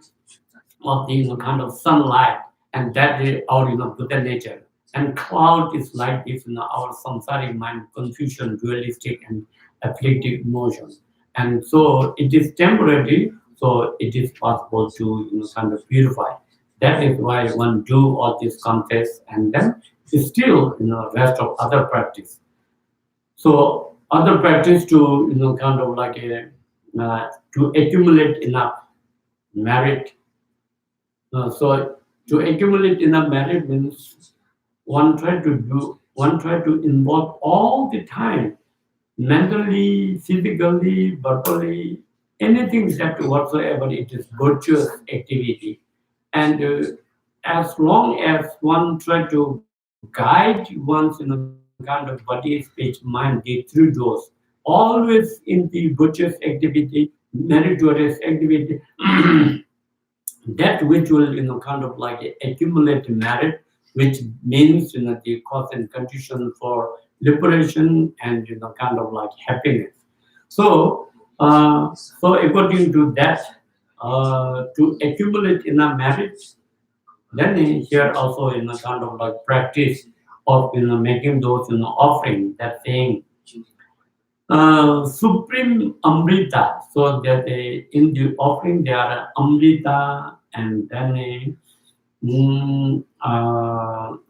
of the kind of sunlight, and that is our Buddha nature. And cloud is like this our samsaric mind, confusion, dualistic, and afflictive emotion. And so it is temporary, so it is possible to kind of purify. That is why one do all this confess, and then still rest of other practice. So other practice to kind of like to accumulate enough merit. So to accumulate enough merit means one try to involve all the time mentally, physically, verbally, anything that whatsoever it is virtuous activity. And as long as one try to guide one's kind of body, speech, mind, deed through those, always in the virtuous activity, meritorious activity, that which will kind of like accumulate merit, which means the cause and condition for liberation and kind of like happiness. So so according to that, to accumulate enough merit, then here also kind of like practice of making those offering, that saying supreme amrita. So that in the offering there are amrita, and then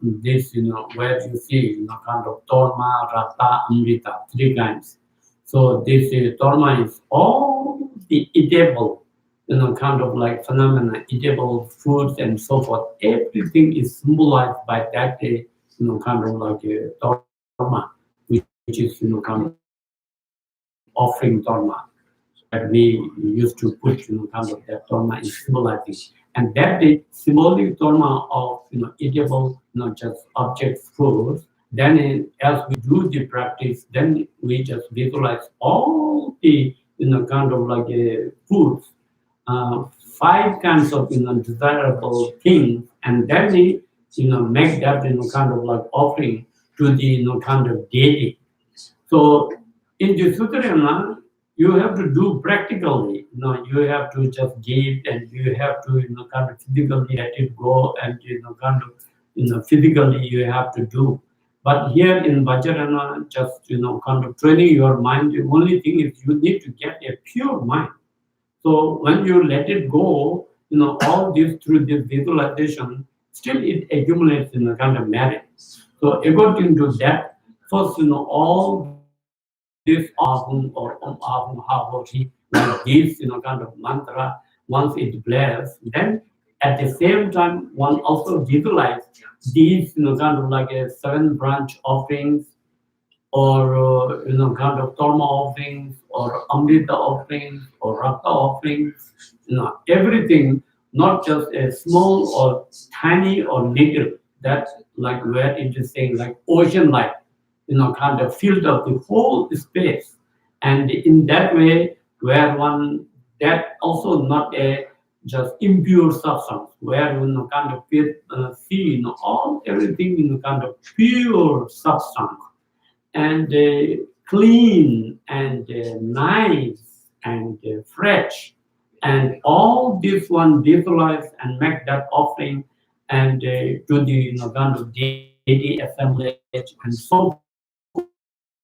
this where you see kind of torma, rata, amrita, three kinds. So this torma is all the eatable, kind of like phenomena, eatable foods and so forth. Everything is symbolized by that kind of like torma, which is kind of offering torma that we used to put kind of that torma is symbolizing. And that the symbolic torma of eatable, not just objects, foods. Then as we do the practice, then we just visualize all the kind of like foods, uh, five kinds of desirable things, and then we make that kind of like offering to the kind of deity. So in the Sutrayana, you have to do practically. You have to just give, and you have to kind of physically let it go, and kind of physically you have to do. But here in Vajrayana, just kind of training your mind. The only thing is you need to get a pure mind. So when you let it go, all this through this visualization, still it accumulates in a kind of merit. So according to that, first, all this ahum or ahum havoti, when gives, kind of mantra, once it blares, then at the same time, one also visualize these, kind of like a seven branch offerings, or kind of torma offerings, or amrita offerings, or rakta offerings, everything, not just a small or tiny or little. That's like where it is saying like ocean like, kind of filled up the whole space. And in that way, where one, that also not a just impure substance, where kind of see all everything kind of pure substance, and clean, and nice, and fresh, and all this one visualize and make that offering, and to the kind of deity assemblage and so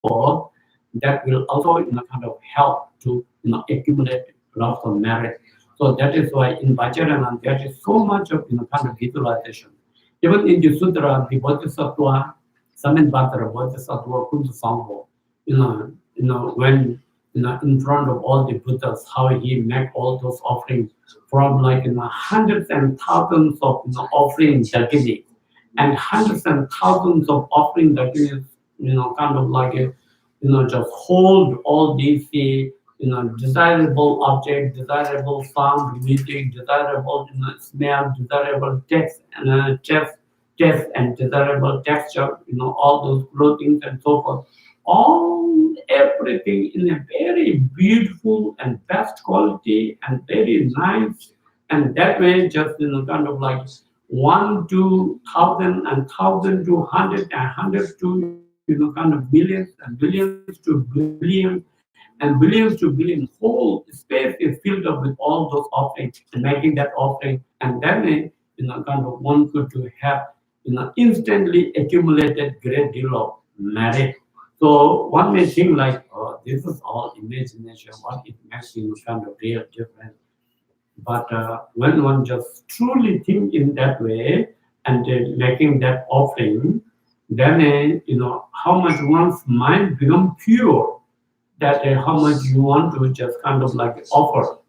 forth, that will also kind of help to accumulate lots of merit. So that is why in Vajrayana there is so much of kind of visualization. Even in the sutra, the bodhisattva, Samantara Bodhisattva Kundu, when in front of all the Buddhas, how he make all those offerings from like hundreds and thousands of offering dagini, and hundreds and thousands of offering dagini, kind of like a, just hold all these desirable object, desirable sound, music, desirable smell, desirable text, and taste and desirable texture, all those clothing and so forth. All everything in a very beautiful and best quality and very nice. And that way, just kind of like one to thousand and thousand to hundred and hundred to kind of billions and billions to billions and billions to billions. Whole space is filled up with all those offerings and making that offering, and then kind of one could to have instantly accumulated great deal of merit. So one may think like, oh, this is all imagination. What it makes kind of real difference. But when one just truly think in that way, and making that offering, then how much one's mind become pure, that how much you want to just kind of like offer.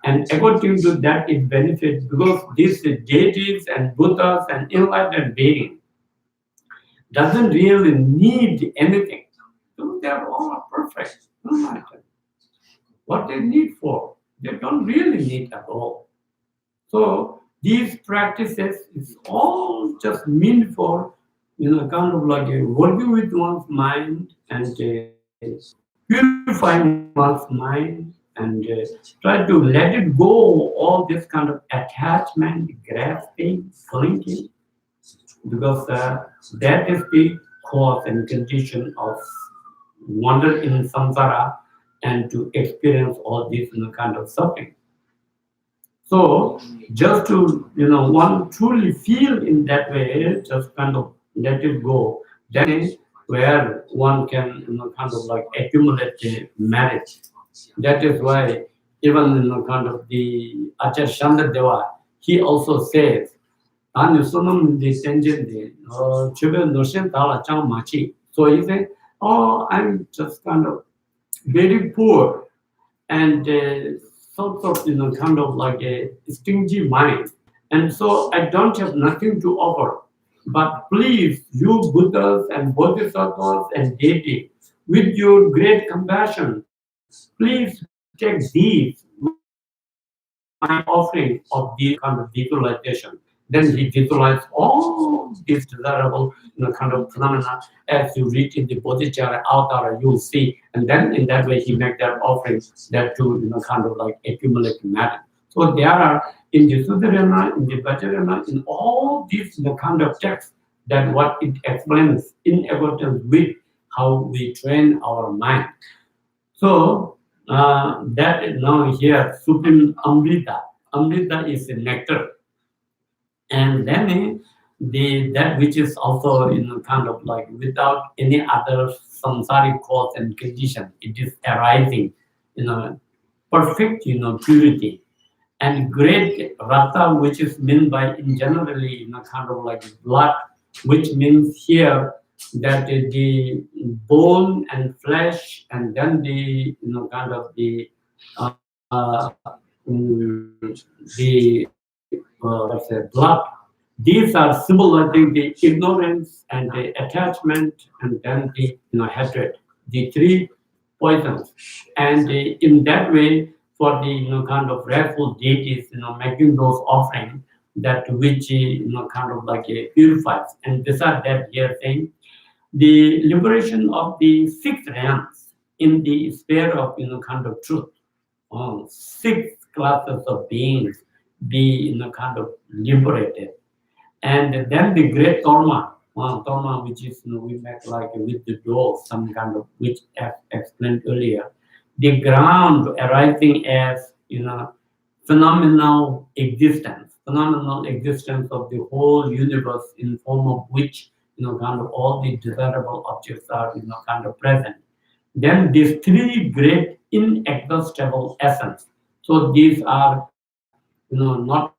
And according to that, it benefits, because these deities and Buddhas and enlightened beings doesn't really need anything. So they are all perfect. No matter what they need for. They don't really need at all. So these practices is all just meant for kind of like working with one's mind and purifying one's mind and try to let it go all this kind of attachment, grasping, clinging, because that is the cause and condition of wander in samsara and to experience all this kind of suffering. So just to one truly feel in that way, just kind of let it go. That is where one can kind of like accumulate the merit. That is why even kind of the Acharya Shandadeva, he also says, "Ani sunam di tenjen di chube noshen tala chang machi." So he said, "Oh, I'm just kind of very poor and sort of kind of like a stingy mind, and so I don't have nothing to offer. But please, you Buddhas and Bodhisattvas and Deity, with your great compassion, please take these my offering of these kind of visualization." Then he visualized all these desirable kind of phenomena as you read in the bodhicitta avatar, you will see, and then in that way he make that offering that to kind of like accumulate merit. So there are in the Sudharana, in the Vajrakilaya, in all these kind of texts that what it explains in accordance with how we train our mind. So that is now here supreme amrita. Amrita is a nectar, and then the that which is also kind of like without any other samsaric cause and condition. It is arising, perfect purity and great rata, which is meant by in generally kind of like blood, which means here that the bone and flesh, and then the kind of the the let's say blood. These are symbolizing the ignorance and the attachment, and then the hatred, the three poisons. And in that way, for the kind of wrathful deities, making those offerings that which kind of like purifies. And these are that here saying the liberation of the six realms in the sphere of kind of truth. Six classes of beings be kind of liberated, and then the great torma, which is we make like with the door, some kind of which as explained earlier, the ground arising as phenomenal existence of the whole universe, in form of which kind of all the desirable objects are kind of present. Then these three great inexhaustible essence. So these are not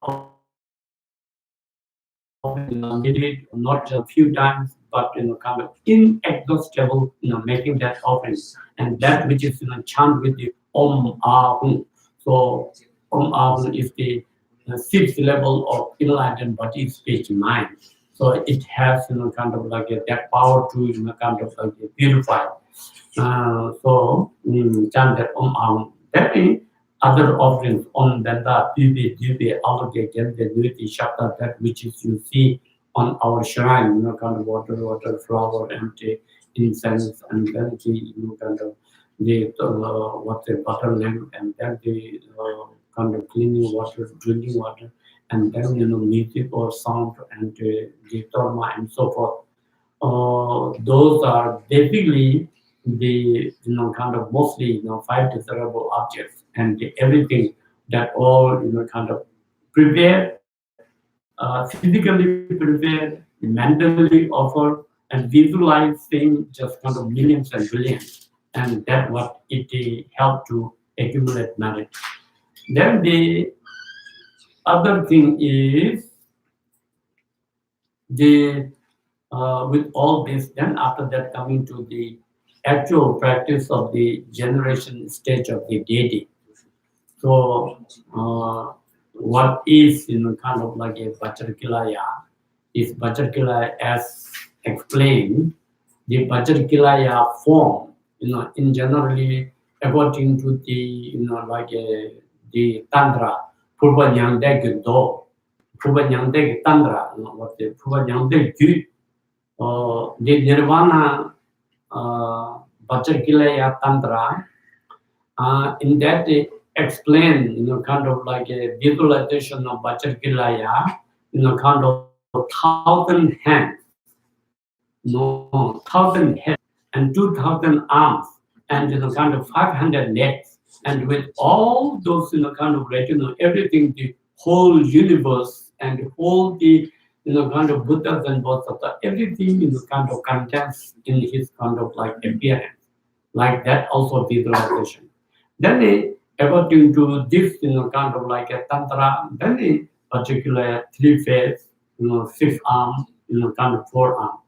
meditate not a few times, but kind of inexhaustible, making that offering, and that which is chant with the Om Ahum. So Om Ahum is the sixth level of enlightened body, speech, mind. So it has kind of like that power to kind of like purify. Chant that Om Ahum. That is other offerings on Danda, Pipi, Dipi, Alloke, Gende, Niriti, Shakta, that which is you see on our shrine, kind of water, flower, and incense, and then the kind of the what's the butter lamp, and then the kind of cleaning water, drinking water, and then music or sound, and the torma and so forth. Those are basically the kind of mostly five desirable objects, and everything that all kind of prepared, physically prepared, mentally offered, and visualizing just kind of millions and billions, and that what it helped to accumulate merit. Then the other thing is the with all this, then after that coming to the actual practice of the generation stage of the deity. So what is kind of like a Vajrakilaya is Vajrakilaya as explained. The Vajrakilaya form in generally according to the the Tantra, Purva Nyangde Do, Purva Nyangde Tantra, what the Purva Nyangde Ju, the Nirvana Vajrakilaya Tantra. In that they explain, kind of like a visualization of Vajrakilaya, kind of 1,000 hands, no, 1,000 heads and 2,000 arms, and kind of 500 legs, and with all those, kind of like, everything, the whole universe and the whole the, kind of Buddhas and Bodhisattvas, everything, kind of contains in his kind of like appearance, like that also visualization. Then according to this, kind of like a tantra, then a particular 3 phase, 6 arms, kind of 4 arms,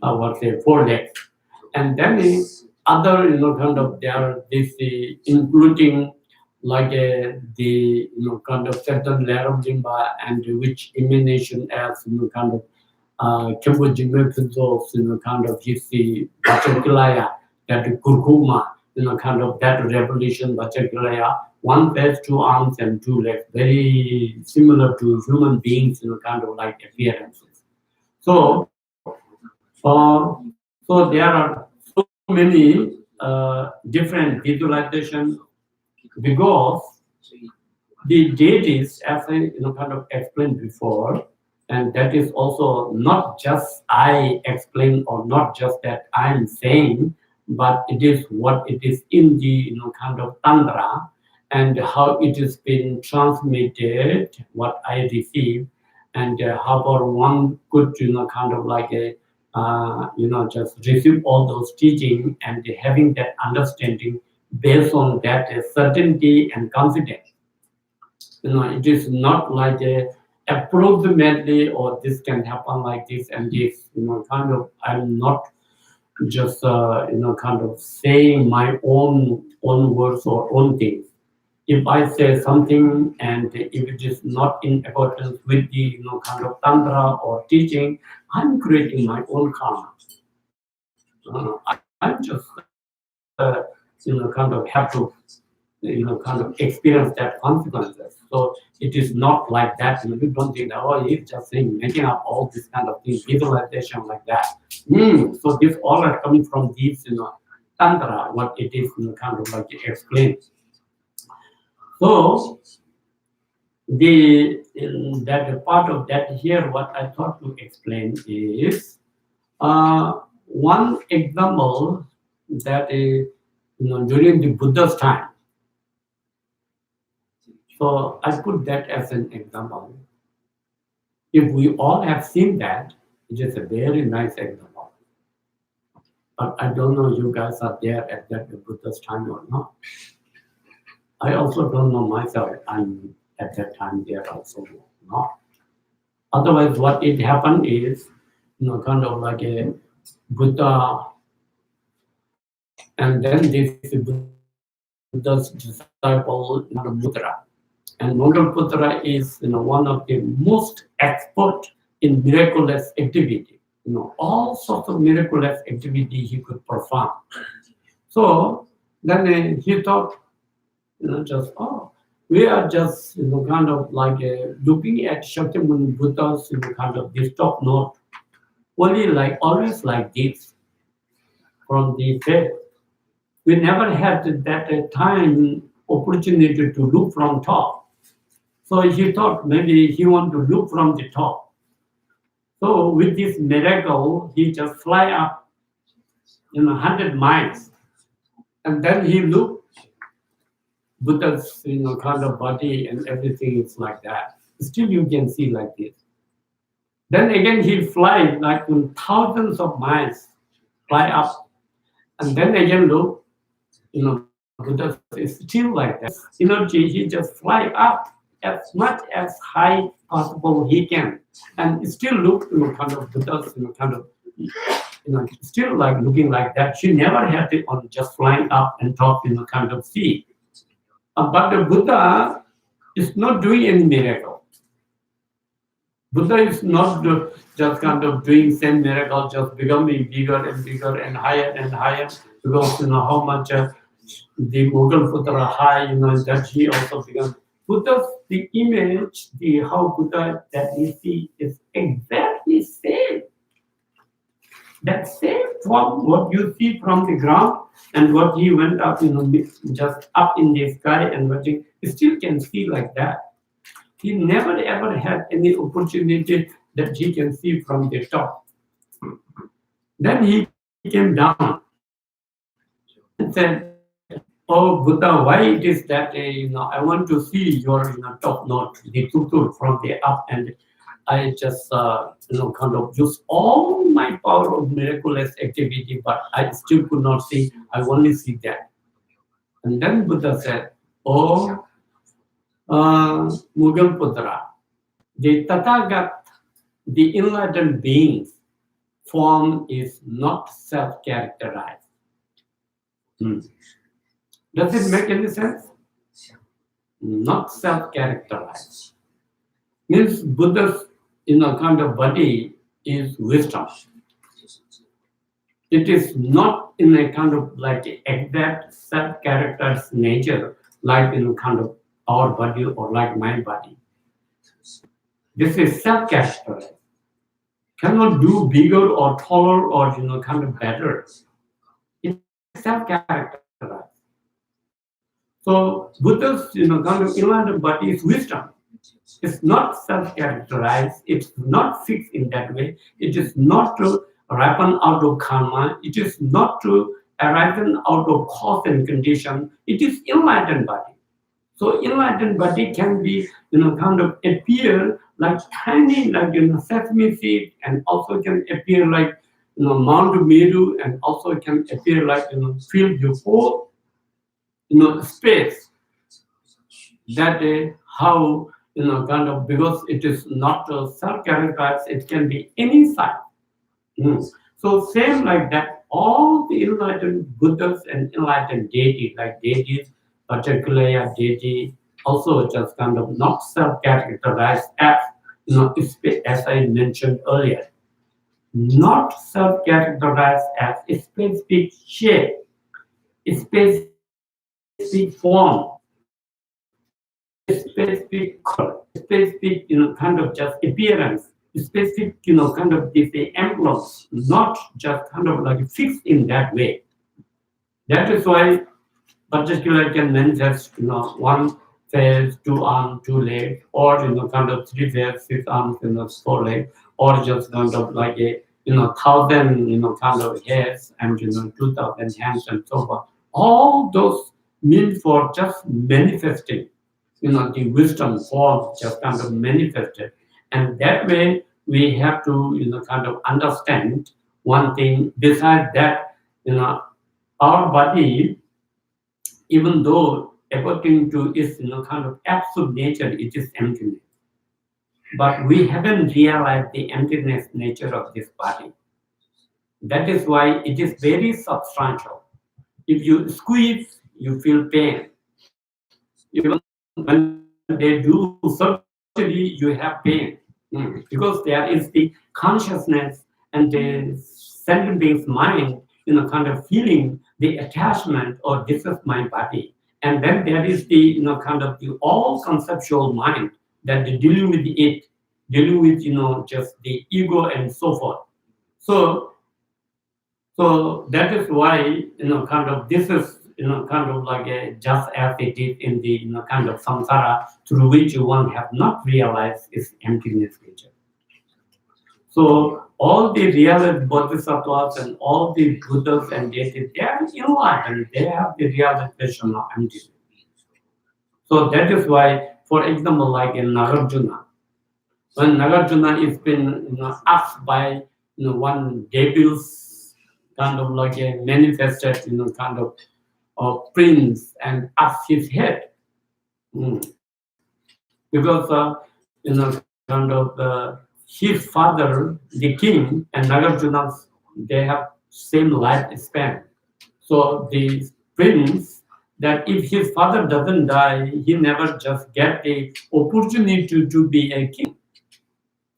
what say 4 legs, and then the other, kind of there are this including like the kind of certain layer of limba and which emanation as kind of Kempo kind of his Vajrakilaya, that Kurkuma, kind of that revolution Vajrakilaya, 1 face, 2 arms and 2 legs, very similar to human beings, kind of like appearances. So, so there are so many different visualization because the deities, as I kind of explained before, and that is also not just I explain or not just that I'm saying, but it is what it is in the kind of tantra and how it is been transmitted, what I receive, and how far one could kind of like a just receive all those teaching and having that understanding based on that certainty and confidence. It is not like a approximately or this can happen like this and this. Kind of I'm not just kind of saying my own words or own things. If I say something and if it is not in accordance with the kind of tantra or teaching, I'm creating my own karma. I'm just kind of have to kind of experience that consequences. So it is not like that. You don't think that, oh, he's just saying, making up all this kind of things, visualization like that. So this all are coming from these, tantra, what it is, kind of like explained. So that part of that here, what I thought to explain is one example that is, during the Buddha's time. So I put that as an example. If we all have seen that, it is a very nice example. But I don't know you guys are there at that Buddha's time or not. I also don't know myself. I'm at that time there also not. Otherwise, what it happened is, kind of like a Buddha, and then this Buddha's disciple, Mangaputra. And Mangaputra is, one of the most expert in miraculous activity. All sorts of miraculous activity he could perform. So then he thought, just we are just kind of like looking at Shakyamuni Buddha's kind of this top note, only like always like this from the faith. We never had that time opportunity to look from top. So he thought maybe he want to look from the top. So with this miracle, he just fly up 100 miles, and then he looked. Buddha's kind of body and everything is like that. Still you can see like this. Then again he fly like thousands of miles, fly up, and then again look, Buddha is still like that. Energy, he just fly up as much as high possible he can, and still look, kind of Buddha's, kind of, still like looking like that. She never had it on just flying up and top, kind of see. But the Buddha is not doing any miracle. Buddha is not just kind of doing same miracle, just becoming bigger and bigger and higher and higher. because how much the Mughal Putra high, that he also began. Buddha's the image, the how Buddha that we see is exactly same. That same form, what you see from the ground and what he went up, just up in the sky and what you still can see like that. He never ever had any opportunity that he can see from the top. Then he came down and said, "Oh Buddha, why it is that I want to see your top note, the tutur from the up, and I just kind of use all my power of miraculous activity, but I still could not see. I only see that." And then Buddha said, "Oh, Mughal Putra, the Tathagat, the enlightened beings, form is not self-characterized." Does it make any sense? Not self-characterized. Means Buddha's kind of body is wisdom. It is not in a kind of like exact self-characterized nature, like kind of our body or like my body. This is self-characterized. Cannot do bigger or taller or kind of better. It's self-characterized. So Buddha's kind of enlightened body is wisdom. It's not self-characterized. It's not fixed in that way. It is not to ripen out of karma. It is not to arise out of cause and condition. It is enlightened body. So enlightened body can be kind of appear like tiny, like sesame seed, and also can appear like Mount Meru, and also can appear like fill the whole space. That how kind of, because it is not self-characterized, it can be any size. So same like that, all the enlightened Buddhas and enlightened deities, like deities, Vajrakilaya deity, also just kind of not self-characterized as as I mentioned earlier, not self-characterized as a specific shape, a specific form, specific color, specific kind of just appearance, specific kind of this emblems, not just kind of like fixed in that way. That is why particularly can manifest one face, two arms, two legs, or kind of three face, six arms, four legs, or just kind of like a thousand kind of hairs and 2,000 hands and so forth. All those mean for just manifesting the wisdom form just kind of manifested. And that way we have to, kind of understand one thing. Besides that, our body, even though according to its, kind of absolute nature, it is emptiness. But we haven't realized the emptiness nature of this body. That is why it is very substantial. If you squeeze, you feel pain. Even when they do surgery, you have pain. Because there is the consciousness and the sentient being's mind, kind of feeling the attachment, or this is my body. And then there is the, kind of the all conceptual mind that they dealing with it, dealing with, just the ego and so forth. So that is why, kind of this is, kind of like a just as it is in the, kind of samsara, through which one have not realized its emptiness nature. So all the realized bodhisattvas and all the Buddhas and deities, they are enlightened. They have the realization of emptiness. So that is why, for example, like in Nagarjuna, when Nagarjuna is been asked by one devil's kind of like a manifested kind of prince and asked his head, because kind of his father, the king, and Nagarjuna, they have same lifespan. So the prince, that if his father doesn't die, he never just get the opportunity to be a king.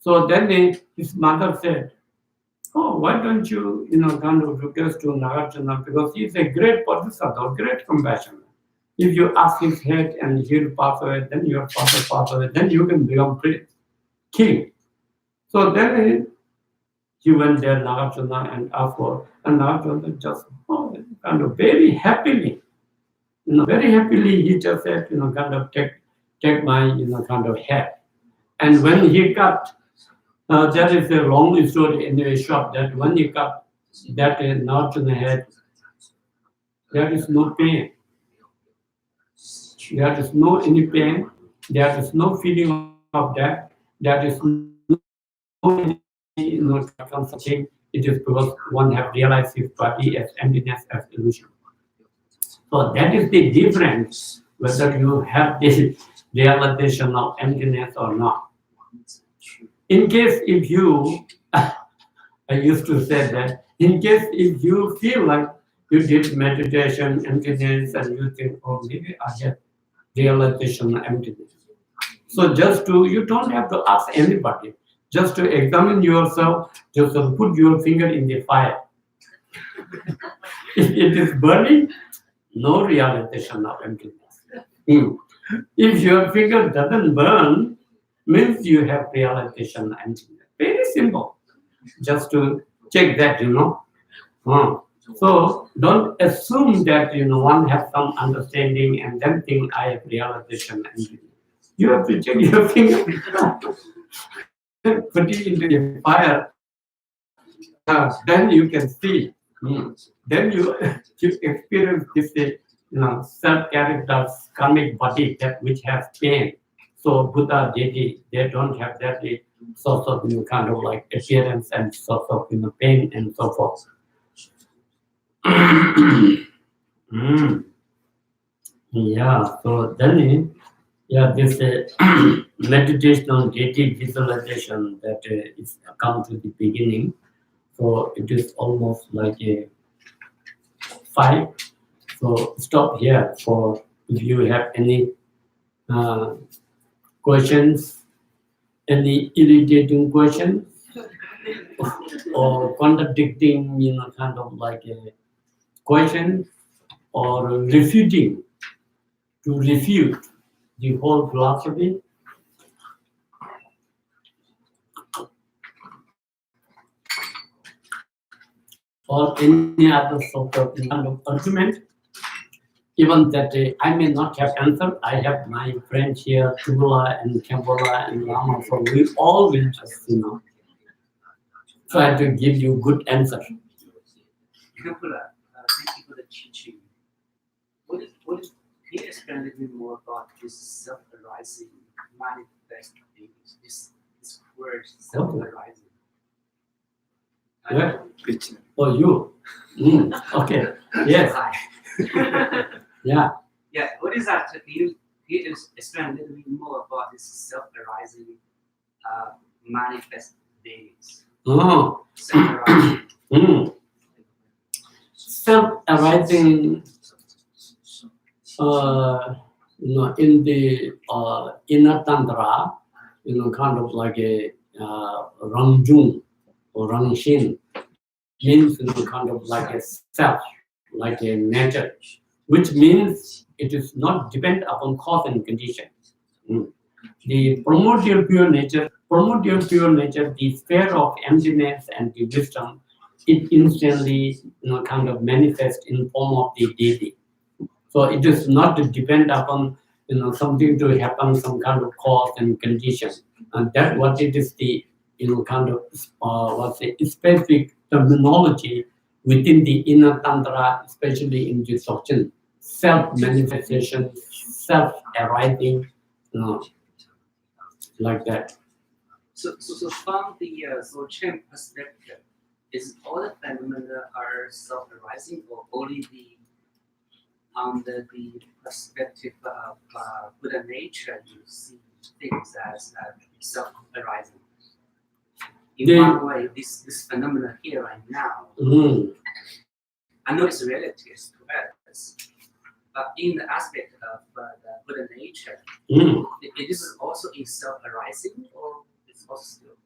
So then his mother said, oh, why don't you, kind of request to Nagarjuna, because he's a great bodhisattva, great compassion. If you ask his head and he'll pass away, then your father pass away, then you can become king. So then he went there, Nagarjuna, and asked for, and Nagarjuna just kind of very happily, very happily he just said, kind of take my, kind of head. And when he cut, that is a long story anyway, short, that when he cut that Nagarjuna head, there is no pain. There is no any pain. There is no feeling of that. There is no something. It is because one have realized his body as emptiness, as illusion. So that is the difference, whether you have the realization of emptiness or not. In case if you, I used to say that, in case if you feel like you did meditation, emptiness, and you think, oh, maybe I have realization of emptiness. So you don't have to ask anybody, just to examine yourself, just to put your finger in the fire. If it is burning, no realization of emptiness. If your finger doesn't burn, means you have realization of emptiness. Very simple. Just to check that, So don't assume that one has some understanding and then think I have realization of emptiness. You have to check your finger, put it into the fire, then you can see. Then you experience this self-character karmic body that which has pain. So Buddha, Deity, they don't have that sort of kind of like appearance and sort of pain and so forth. Yeah. So then this meditation on Deity visualization that is come to the beginning. So it is almost like a 5. So stop here for if you have any questions, any irritating questions, or contradicting, kind of like a question, or refuting, to refute the whole philosophy. Or any other sort of kind of argument, even that I may not have answered. I have my friends here, Tugula and Kembola and Lama, so we all will just, try to give you good answer.
Kembola, thank you for the teaching. Can you explain a little bit more about this self-arising manifest things, this word self-arising?
Yeah. Oh, you. Okay. Yes. Yeah.
Yeah. What is that? Can you explain a little bit more about this self-arising manifest things?
Oh.
Self-arising.
Self-arising. In the inner Tantra, kind of like a Rangjung or Rangshin, means kind of like a self, like a nature, which means it is not depend upon cause and condition. The primordial pure nature, the sphere of emptiness and the wisdom, it instantly kind of manifests in form of the deity. So it is not to depend upon something to happen, some kind of cause and condition, and that what it is the kind of specific terminology within the inner Tantra, especially in this doctrine, self manifestation, self arising, like that.
So from the Dzogchen perspective, is all the phenomena are self-arising, or only under the perspective of Buddha nature, you see things as self-arising? In one way, this phenomena here right now, I know it's relative to us, but in the aspect of the Buddha nature, it is also in self-arising, or it's also still?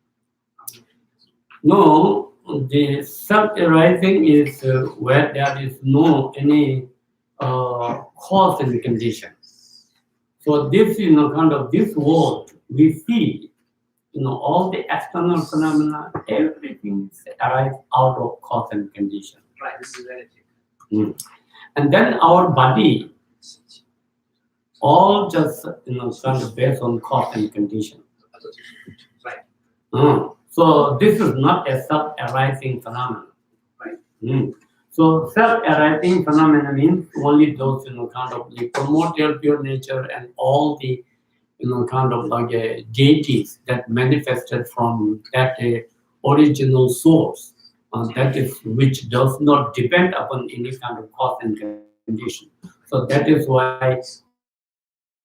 No, the self-arising is where there is no any cause and condition. So this, kind of this world we see, all the external phenomena, everything arises out of cause and condition.
Right, this is relative.
Mm. And then our body, all just, kind of based on cause and condition.
Right.
So this is not a self-arising phenomenon.
Right.
So self-arising phenomena means only those, kind of the primordial pure nature and all the, kind of like deities that manifested from that original source, that is which does not depend upon any kind of cause and condition. So that is why,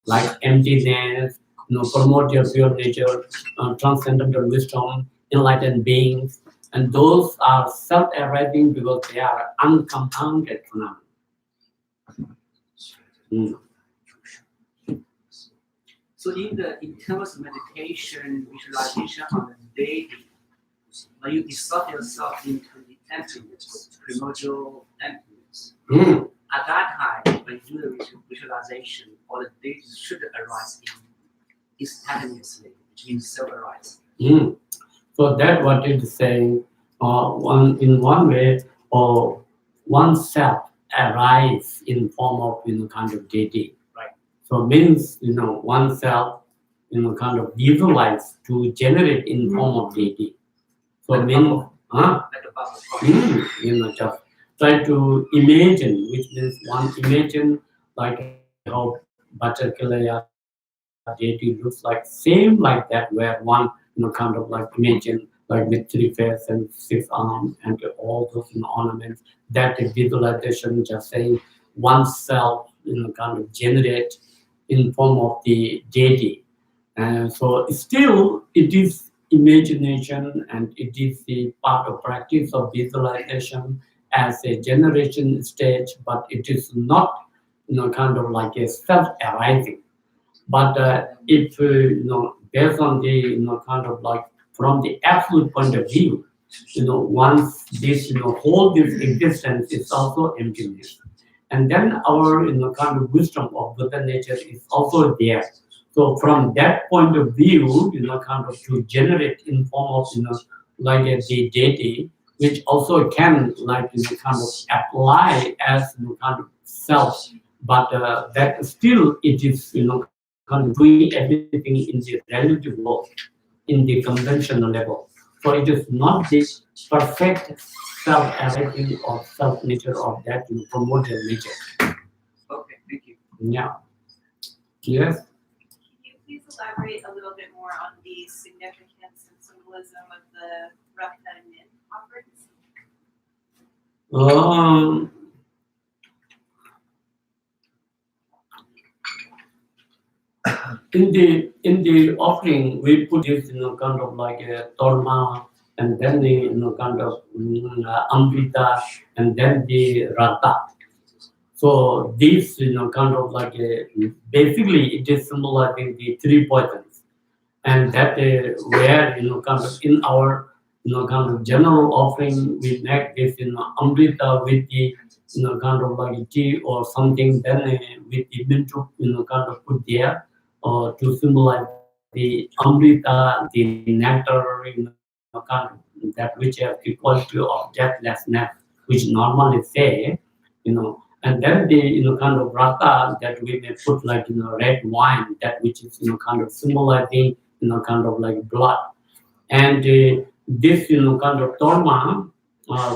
like emptiness, primordial pure nature, transcendental wisdom, enlightened beings, and those are self-arising because they are uncompounded phenomena. Mm.
So in terms of meditation, visualization on the deity, when you dissolve yourself into the emptiness, primordial emptiness,
Mm.
at that time, when you do the visualization, all the deity should arise instantaneously, which means self-arise.
Mm. So that what it is saying, in one way, or oneself arise in form of, kind of deity.
Right.
So means, oneself, kind of visualize to generate in form of deity. So
Like a
means,
bubble. Like a bubble.
just try to imagine, which means one imagine like how Vajrakilaya deity looks like, same like that, where one, kind of like imagine like with three face and six arm and all those, ornaments. That visualization just saying oneself, kind of generate in form of the deity. And so still it is imagination and it is the part of practice of visualization as a generation stage, but it is not, kind of like a self-arising. But if, based on the, kind of like from the absolute point of view, once this, whole this existence is also emptiness. And then our, kind of wisdom of Buddha nature is also there. So from that point of view, kind of to generate in form of, like the deity, which also can like, kind of apply as, kind of self, but that still it is, kind of doing everything in the relative world, in the conventional level. So it is not the perfect self-arising or self-nature of that, primordial nature.
Okay, thank you.
Yeah. Yes.
Can you please elaborate a little bit more on the significance and symbolism of the Rakta and Min offerings?
In the offering, we put this, kind of like a torma, and then the, kind of amrita, and then the rata. So this, kind of like basically it is symbolizing the three poisons, and that where, kind of in our, kind of general offering we make this, amrita with the, kind of like tea or something, then with the mintu, kind of put there, to symbolize the amrita, the nectar, kind of that which has the quality of deathlessness, which normally say, and then the, kind of rata that we may put like, red wine, that which is, kind of symbolizing, kind of like blood. And this, kind of torma,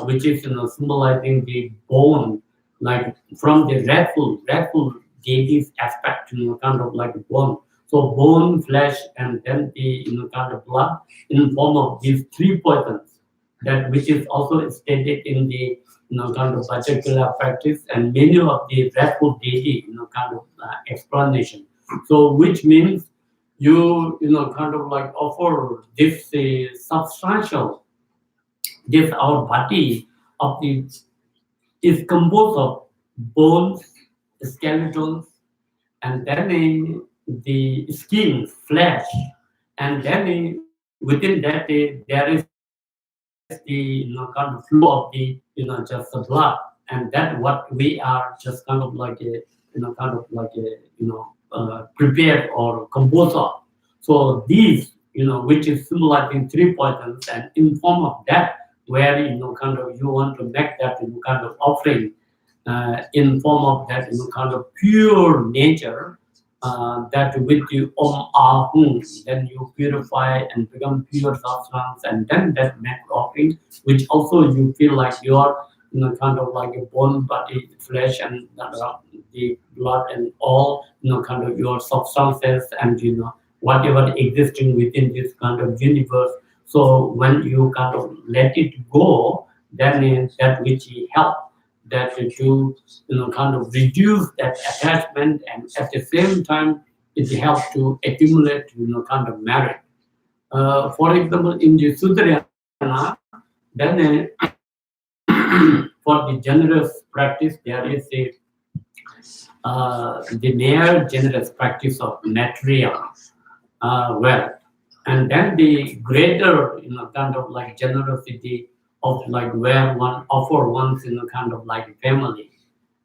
which is, symbolizing the bone, like from the redful deity's aspect, kind of like bone. So bone, flesh, and then the, kind of blood in form of these three poisons, that which is also stated in the, kind of particular practice and many of the redful deity, kind of explanation. So which means you, kind of like offer this substantial, this our body of the is composed of bones, skeletons, and then the skin, flesh, and then within that there is the kind of flow of the just the blood, and that what we are just kind of like a kind of like a prepared or composed of. So these which is symbolizing three poisons, and in form of that, where kind of you want to make that kind of offering in form of that kind of pure nature, that with you Ahum, then you purify and become pure substance, and then that make offering, which also you feel like you are kind of like a bone, body, flesh, and the blood, and all kind of your substances, and whatever existing within this kind of universe. So when you kind of let it go, that means that which help that to kind of reduce that attachment, and at the same time it helps to accumulate kind of merit. For example, in the Sudriyana, then for the generous practice, there is the mere generous practice of material wealth, and then the greater kind of like generosity of like where one offer one's kind of like family,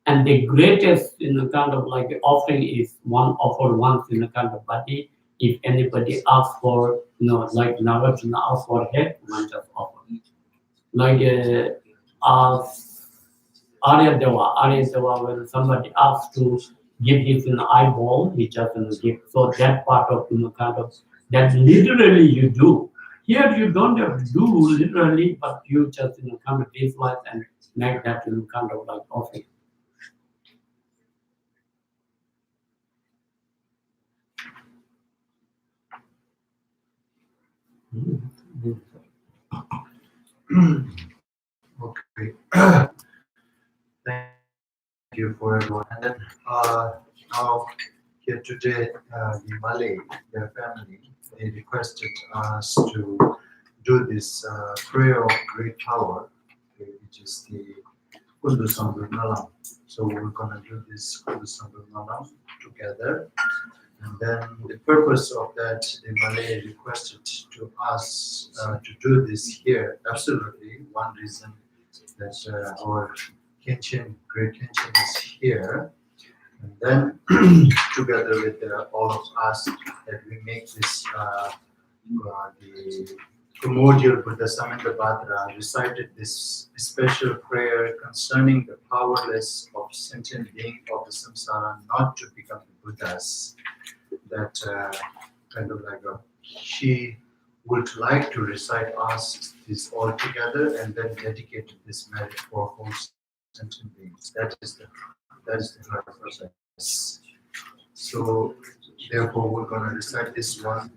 and the greatest kind of like offering is one offer one's kind of body. If anybody asks for like Nagarjuna asks for head, one just offer like Arya Deva, when somebody asks to give his eyeball, he just give. So that part of kind of that literally you do. Here you don't have to do literally, but you just kind of visualize and make that kind of like offering.
Okay. Thank you for everyone. And then now here today, the Malay, their family, they requested us to do this prayer of great power, okay, which is the Kundu Sambhu Nalam. So we're gonna do this Kundu Sambhu Nalam together. And then the purpose of that, the Malay requested to us to do this here. Absolutely, one reason that our Khenchen, great Khenchen is here. And then together with all of us, that we make this the primordial Buddha Samanthabhadra recited this special prayer concerning the powerless of sentient being of the samsara not to become the Buddhas. That kind of like she would like to recite us this all together and then dedicate this merit for whole sentient beings. That is the her process. So therefore we're gonna recite this one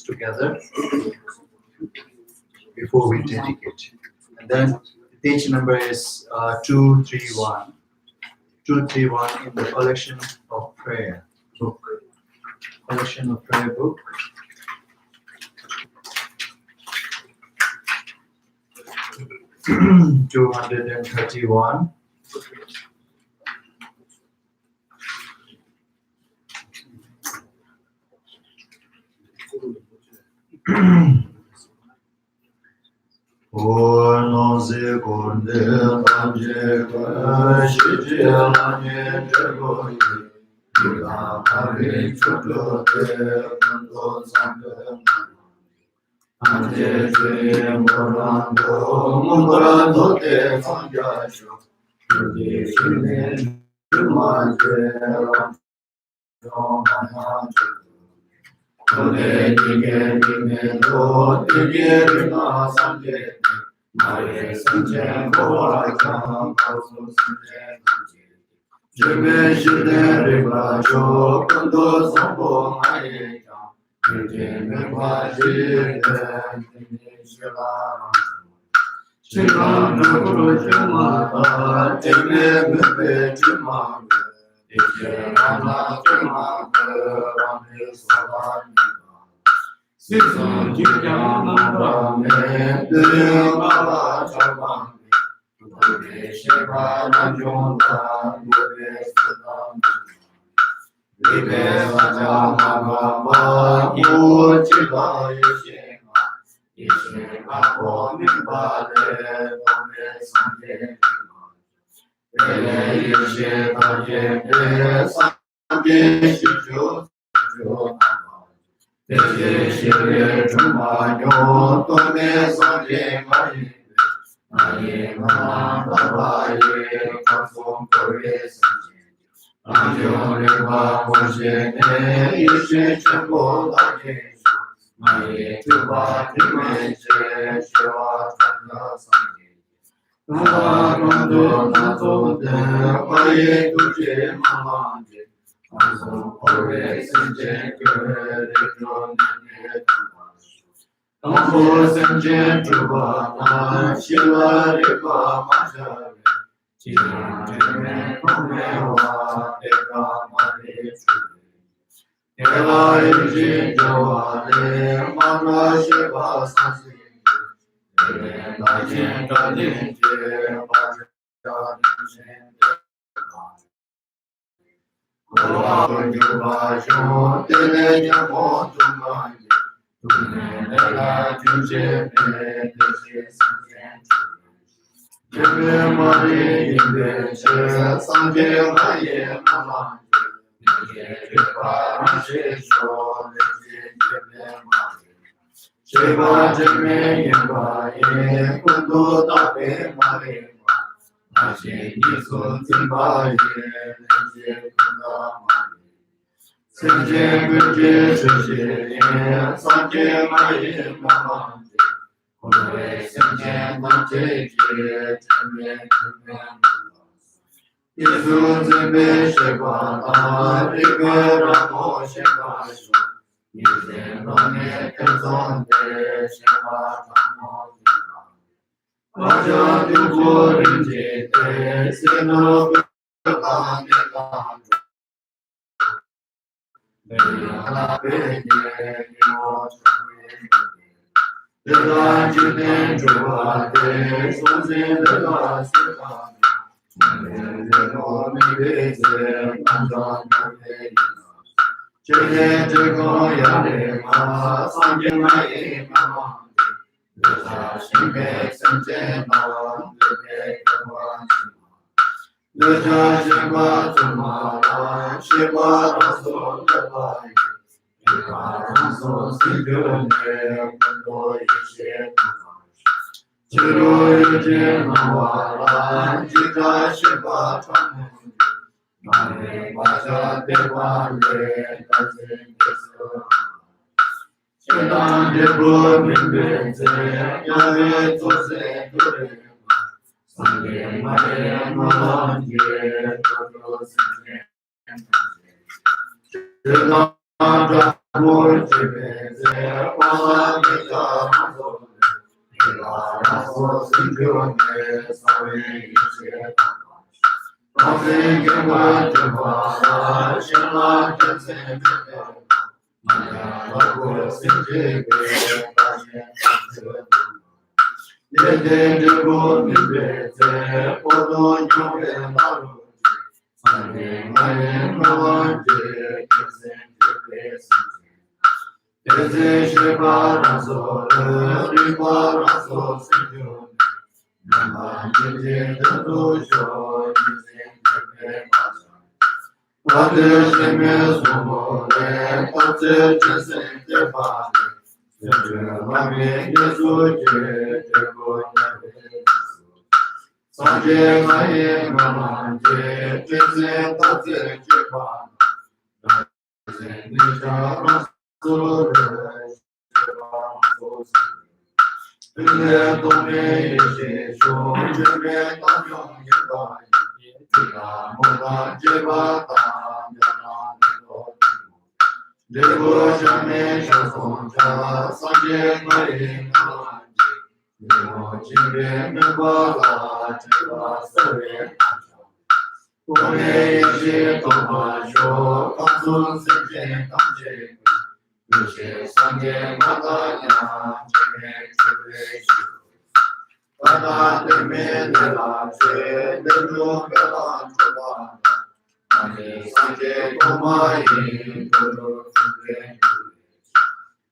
together before we dedicate. And then the page number is 231. 231 in the collection of prayer book. Collection of prayer book. $231.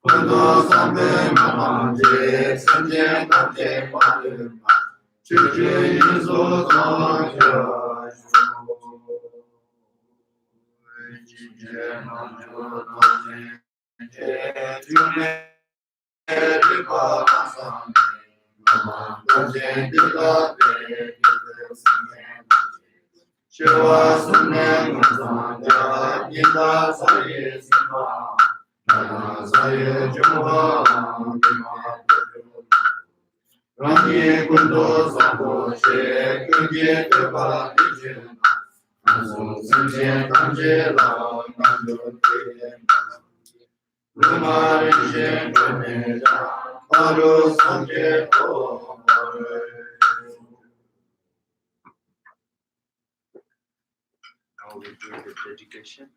Kundo sambe mamanje, sanje kante padima, chichi yiso zonja, chiche manjo doji, jume riba masame, mama doji dila de, Shiva sune mazanja, nida saye simba, saye jumba, Rangi kundo sambo she, kundi teba dijena, sanje kanje la, kanjo teye, Lumari she kameja, paru sanje o,
Now we do the dedication.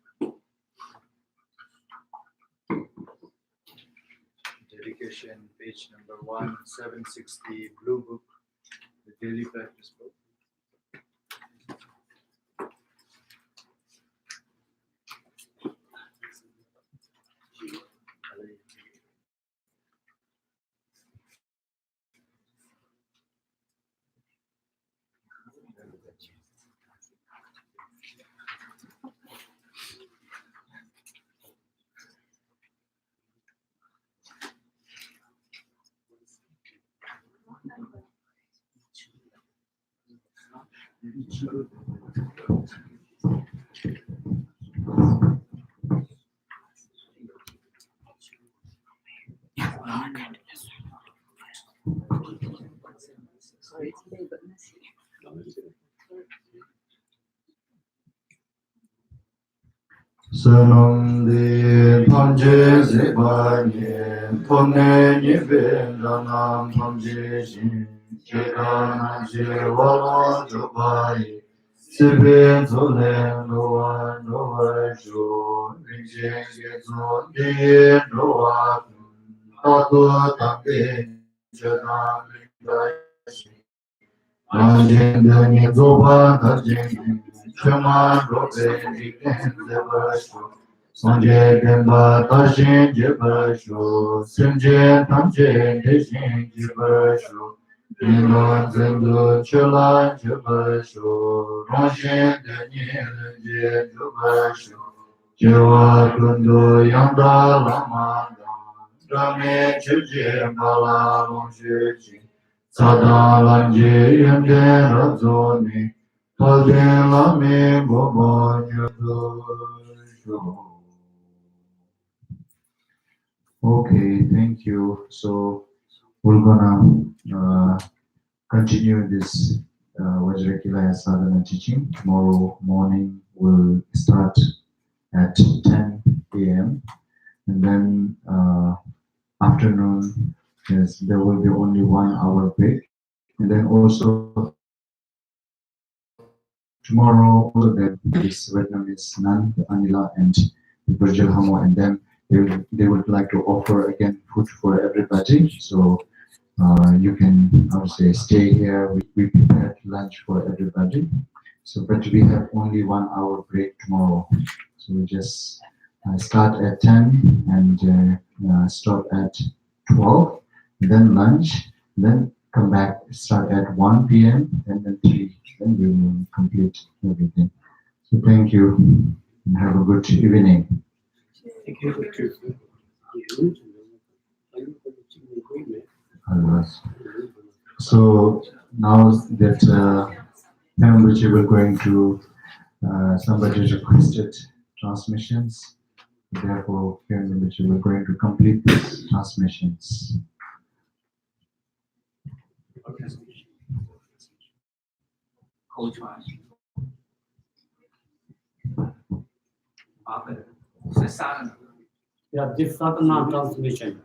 Dedication, page number 1760, Blue Book, the Daily Practice Book.
Sanam de Pamje Zebanye, Pone Nibe Ranam Pamje Shin, Chekana Jewala Jobai, Sibe Zole Noa Noa Jo, Rinje Gezo De Noa, Tato Tambe, Chedam Rindashi, Manjen Dani Zoba Tarjen, Chama Robe Niken Zebasho, Sanje Demba Tashin Jebasho, Simje Tamje Deshin Jebasho, Inon Zendu Chela Jebasho, Ronshin Daniel Jebasho, Jewa Kundu Yanda Lamanda, Rame Chuje Mala Lonshichi, Sadalanje Yende Razoni, Padre Lame Bobo Nyadosho. Okay, thank you. So we're gonna continue this Vajrakilaya sadhana teaching. Tomorrow morning we'll start at 10 a.m. and then afternoon, yes, there will be only 1 hour break. And then also tomorrow, this Vietnamese Nan, Anila, and Virgil Hamo, and them, they would like to offer again food for everybody. So you can, I would say, stay here. We prepared lunch for everybody. So, but we have only 1 hour break tomorrow. So we just start at 10 and stop at 12, then lunch, then come back, start at 1 p.m. and then 3, then we will complete everything. So thank you and have a good evening. So now that which we're going to, somebody requested transmissions. Therefore, which we're going to complete these transmissions.
Yeah, this sadhana transmission.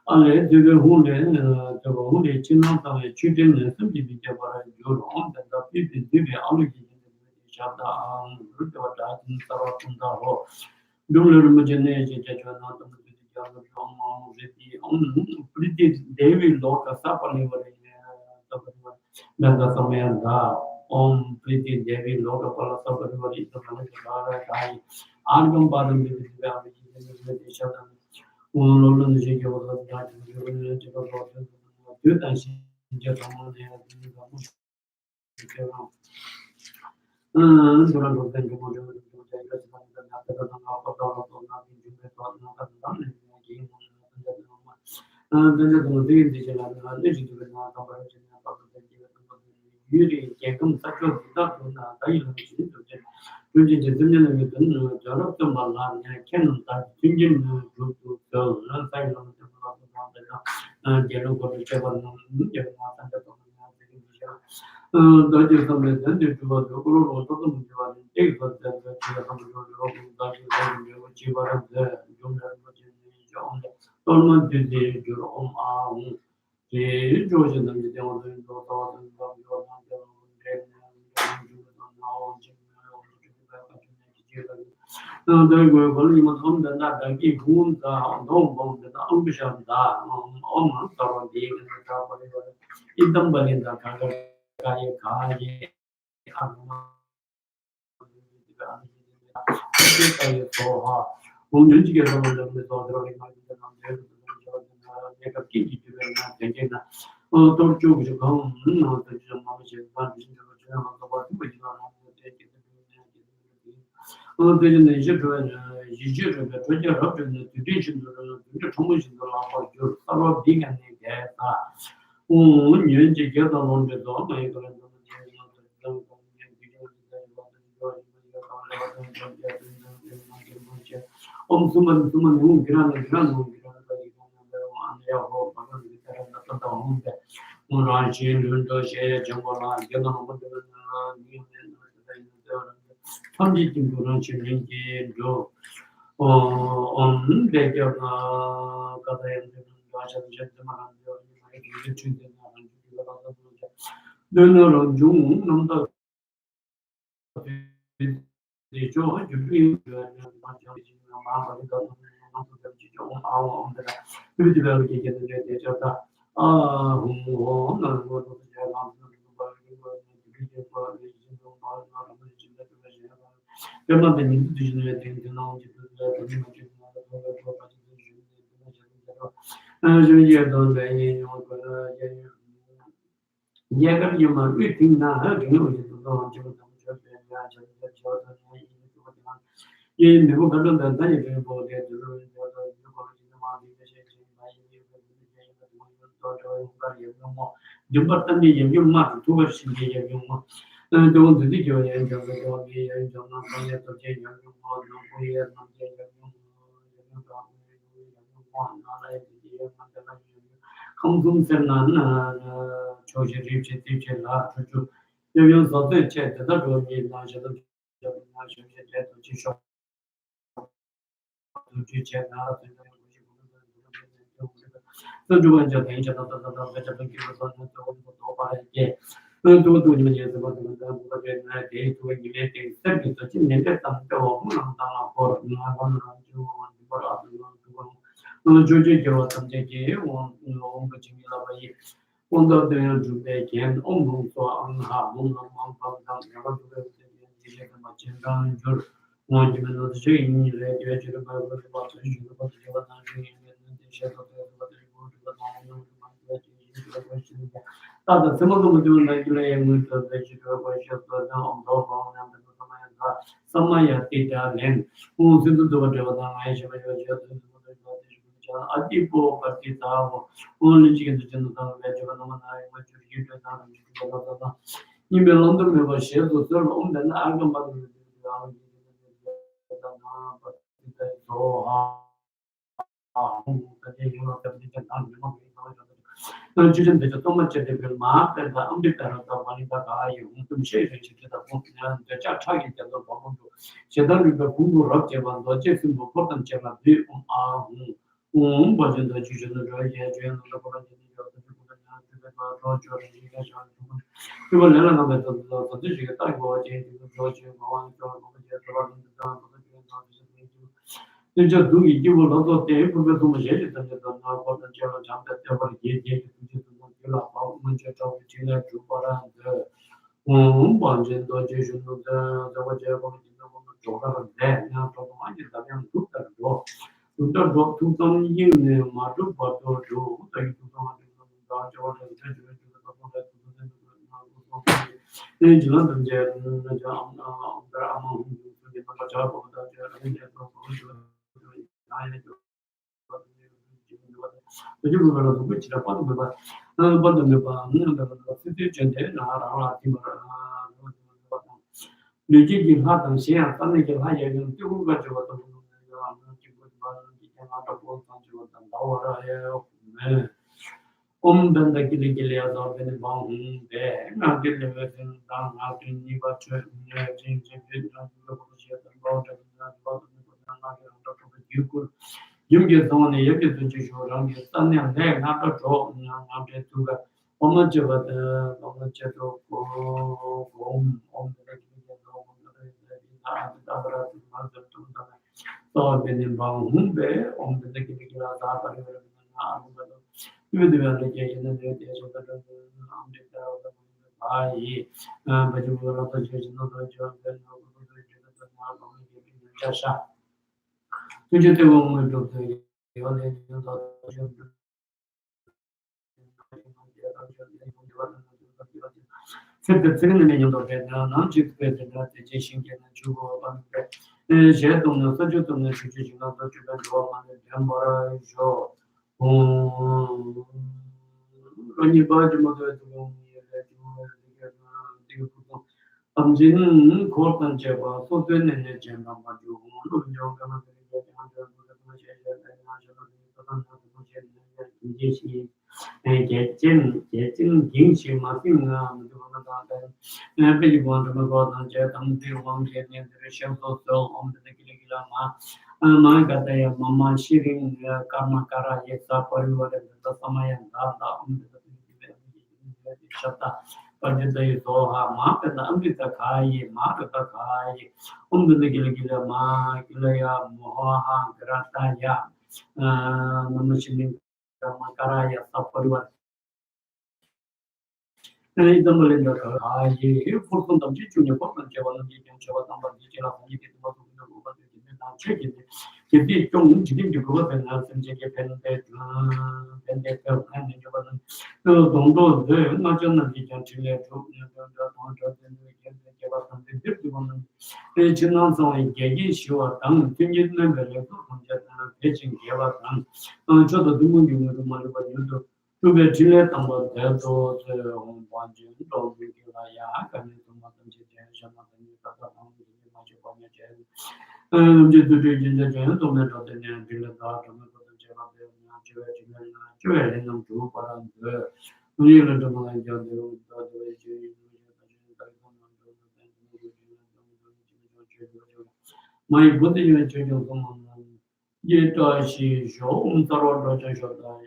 Ale deve hunde to hunde chinna ta chudin ne tum bi te bara jor on da pipi deve alu ji chada rut wa da tin sara tum da ho dumle mu jene je je na to mu ji ja no ma je ti on priti devi lot sa pani wa ta pani da da samaya da om priti devi lot pa sa pani wa ta pani da ra dai argam padam bi deve alu ji ne chada 오늘은 이제 겨울에 다시 겨울에 제가 보던 그 당시 이제 정말 내가 너무 좋게요. 그런 거 된거 뭐죠? 제가 지금 나타나서 나왔다고 나는 이제 또 나타나는 얘기 근데 뭐 되게 이제 나는 이제 그 나타나 봐요. 제가 봐도 되게 유리 개금 사표 있다 다 이런 게 있죠. 요즘 이제 듣는 건 저런 좀 말라 그냥 캐는 다 튕기는 것도 저 사이로 좀 나도 제로 거를 제가 문제가 나타나서 되게 너희 선배들 유튜브 그걸로 어떤 문제가 있는지 그것들 제가 한번 다시 보고 지바라데 좀 좀 또는 이제 좀 제 조절은 이제 오늘 또 그리고 걸리면 혼자 나기 구운다 너무 먹는다 엄비션다 엄마 서로 얘기를 다 버리고 인당 버린다 가게 소화 공연직에서 먼저 들어가게 만드는 내가 끼기 주변에 되게나 또 쪽으로 가면 좀 마음이 좀 반지로 좀 한번 봐 보고 있잖아. 되는 이제 이제 저기 하면 디디션으로 이제 정보진으로 하고 서로 비견이 돼다. 이제 계속 먼저도 뭐 이거는 엄수만 너무 그러는 안해요. 방금 이따가 나온데 오늘 지금도 제 정보나 이거는 한번 현지팀 그런 진행기로 배경아 가다에 가셔도 됐지만 이게 준비되는 너는 중 넘다 되죠. 준비 마음가짐 그리고 이게 되죠. 나는 뭐도 제가 그런데 민주주의에 대한 나오지 저기에도 내 얘가 좀 위팅나 그리고 또 지금 이 내가 그런 데다 이제 뭐 대들을 जबरदस्ती ये जो मार तो वर्ष ये जो तो दीदी जो है जो ये जो ना ये तो ये जो ना कोई है ना ये हम से ना छोटे छोटे चला जो जो सब चेत तो जो ये ना जो ना जो चीज तो जो है जब नहीं जाता था जब तक कि तो पाएंगे तो जो ये सब तो कहना है कि तो ये के सब तो चिन्ह के तम तो हम ना और ना हम जो बड़ा तो जो समझे कि वो को चिन्ह भाई उन दो जो है कि हम तो हम हम हम हम ये का मचिंदा जो Samaya Tita Len, who did the Vajrakilaya Adipo Patita, only chicken the general Vajakanamana, which you get down. You may London never share the third home than Agam. Children, there's so much at the mark and the Ambita of Vanita Kai, whom share the Chachaki, the Bondo. Shedan, the Pungu Rock, and the Jason Bokotan Chema, whom was in the children of the Roger, you will learn about the digital type of changing the Georgia, you just do it, you will also take to the machine and the potential jump that ever get to the Muncha to Para and Bunjan, the Jason of the Vajra Joker there, now from the mind that I am took that door. To the door to some union, Matu, but to thank you so much. Danda Gili Gileas of the Bong, there, not delivered down out in Niva Church, James, you could. You get on the Yakitu around your son and there, not a drop, not a tuga. How much of the Cheto home on the so I've been involved on the particular with the validation and the but you will not judge another job than Jasha. You just a moment of the said the second name of the non-chip president, the Jishin and Chugo about the Shed on the subject of the situation of the Chuba and Jambara show. When you buy the mother Amjin Court and Java, so then in the Jamba, you and getting Ginchi Martin, every one of the God and Jet and the one getting the shelf of on the Kilama. Mangataya Mama Shirin Karmakara Yesa Pariva the Samaya and Shata. Pajata Soha, Mark and Amrita Kai, Mark Kai, the Gilagila Ma, Kilaya, Moha, Grataya, Namashin Karmakara Yesa Pariva. And the Melinda Kai, for some junior Portland, Java, number check it. If they don't go up and have some jacket and they felt and don't do the not only can to let it's not only getting sure done, thinking number pitching give us done. So the doing you know, what you do. To get Chile, about that, those one June, don't be like, and to Matan Generation, just to do in the general domain of the Nambilla Dot, and them to Paran, the real domain of the my Buddha change of command. Yet I see show Untaro Roger Shota,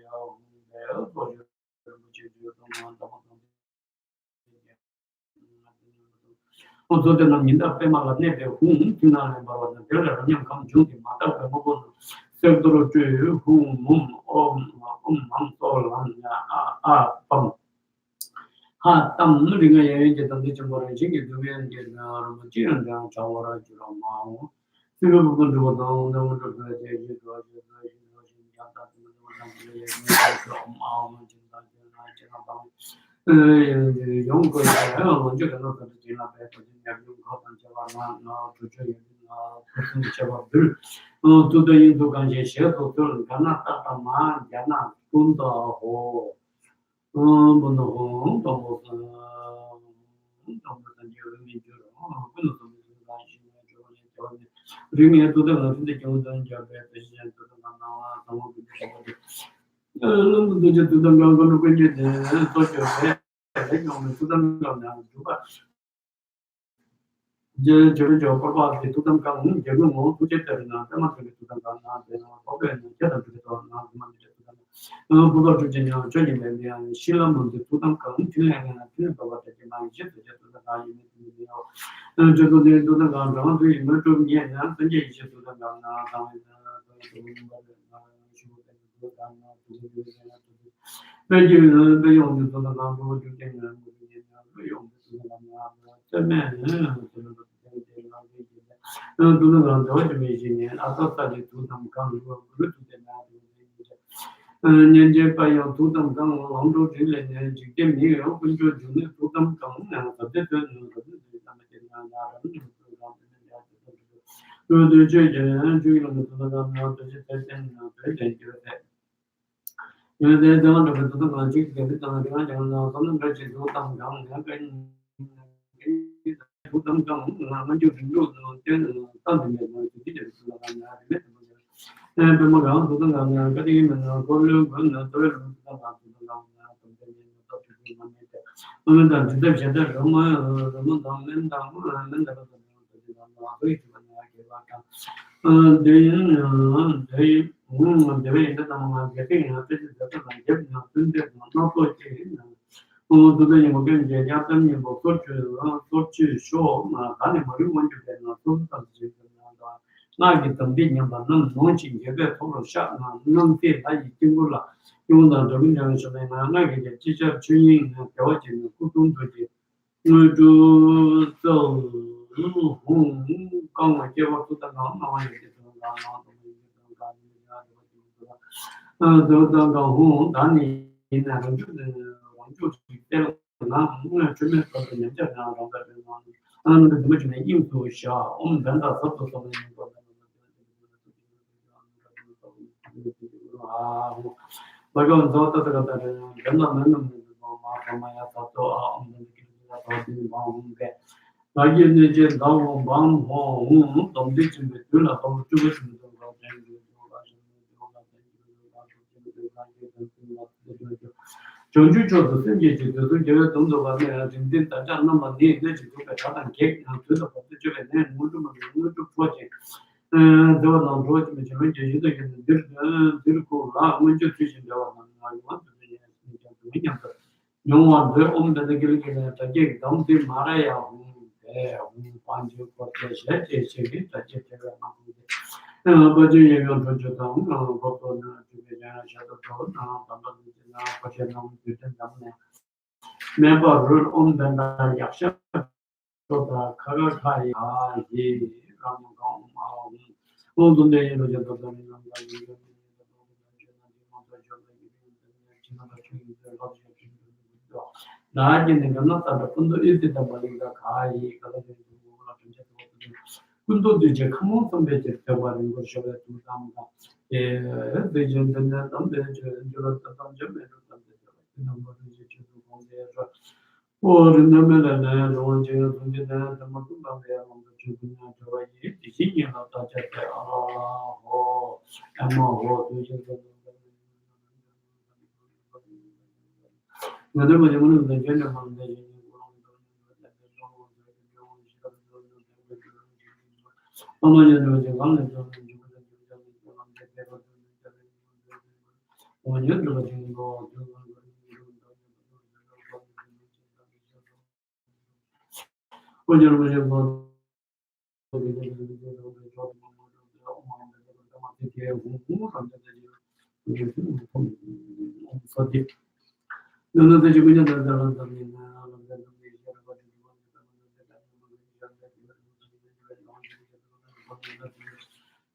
also, the Naminda Pema Nete, whom Tina and Baba the Teller and come to the Mata Pemon, Sergro to whom Mamsol and Ha Tam living a age at the Chamber and Jiggy to be and get Machian down Chawara Juramao,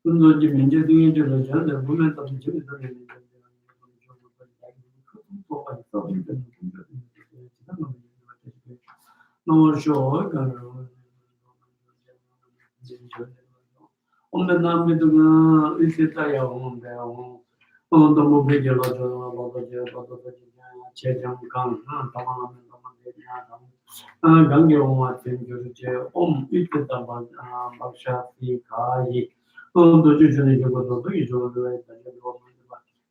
근데 이제 민재 등이 저는 보면 또 지금 저는 없는 남들은 의식다야 오는데 너무 배결어져 너도 재정강 담아하는 것만 되냐 강경화 된교제 이때다 막샤티 가이 또 주주는 저것도 이조를 했다는 거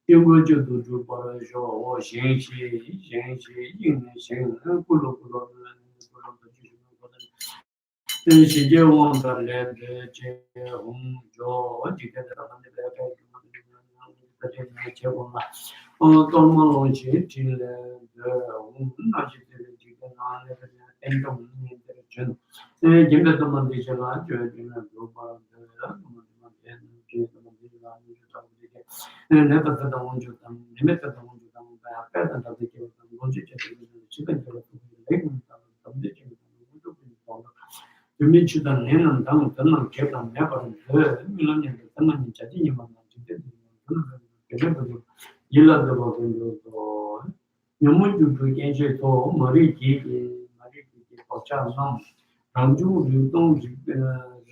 요거저도 좀 벌어줘 신시 인내신 꿀로 주시는 거는 시제 원달래 제 홍조 어디게더라는 데가 그때 제공나 돌만론지 진래 나지들 지금 나는 엔동 전 김배도 만들잖아 저기는 로바들 내가 더 먼저 당 내가 더 먼저 당 앞에다 다 되게 먼저 지금 저거 내가 담대 지금 모두 유미치다 내는 당 전남 개방 내버린 그 밀런님 전남 자진이만 진짜 그래도 일라도 보고 영문도 그게도 머리기 보자면 강주 유동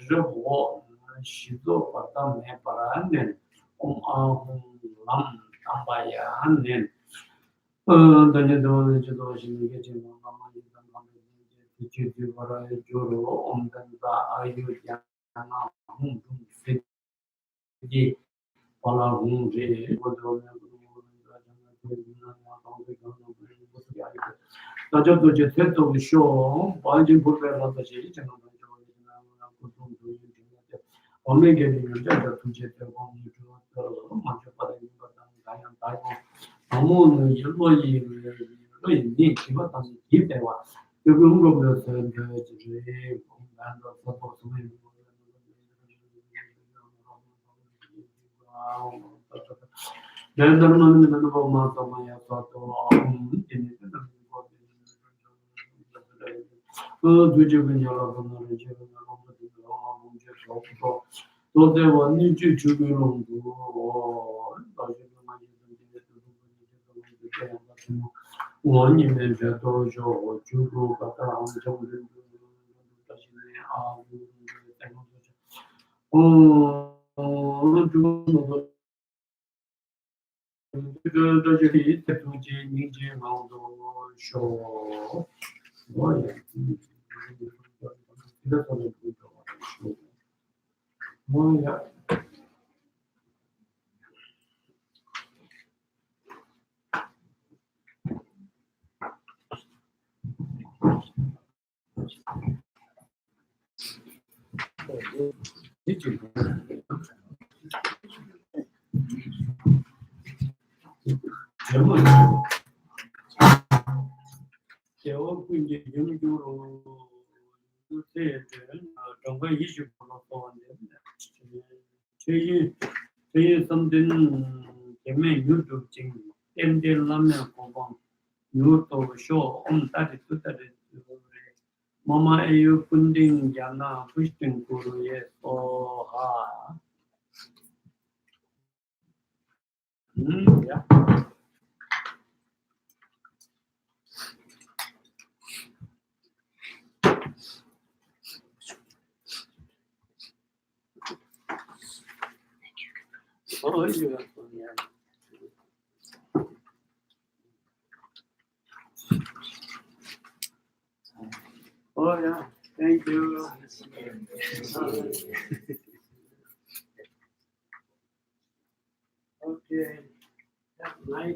저거 시도 받다 내바라는 남 담바야 하는 다녀도 저도 지금 지금 가만히 이제 뒤집어라 조로 온단다 아이디어나 세지 발라군지 보도는 나저도 제 태도 쇼 완전 불배라듯이 저는 어메게는 저도 두제 되고 먼저 받는 거다 가양 다고 아무는 일로이 니 기마다 기대와 요금 거면서 저기 난도 서포트 내가 거 마음만 또 그 두적은 여러분을 지금 문제 없고 또대 원리주 주변으로 나중에 많이 원님의 배도죠 주로 갖다 엄청 다시네 주로 저기 대표지 니지 마음도 쇼 뭐야 이래서는 뭐야 젊은 개업고 이제 영적으로 그때 정말 20% 동안인데 저희 선대는 개매 유튜브 지금 엠델라면 공방 유튜브 쇼 엄다리 두다리 마마 에유 군딩 야나 부스팅 구루에 오하 야 Oh yeah, thank you. Okay, have a nice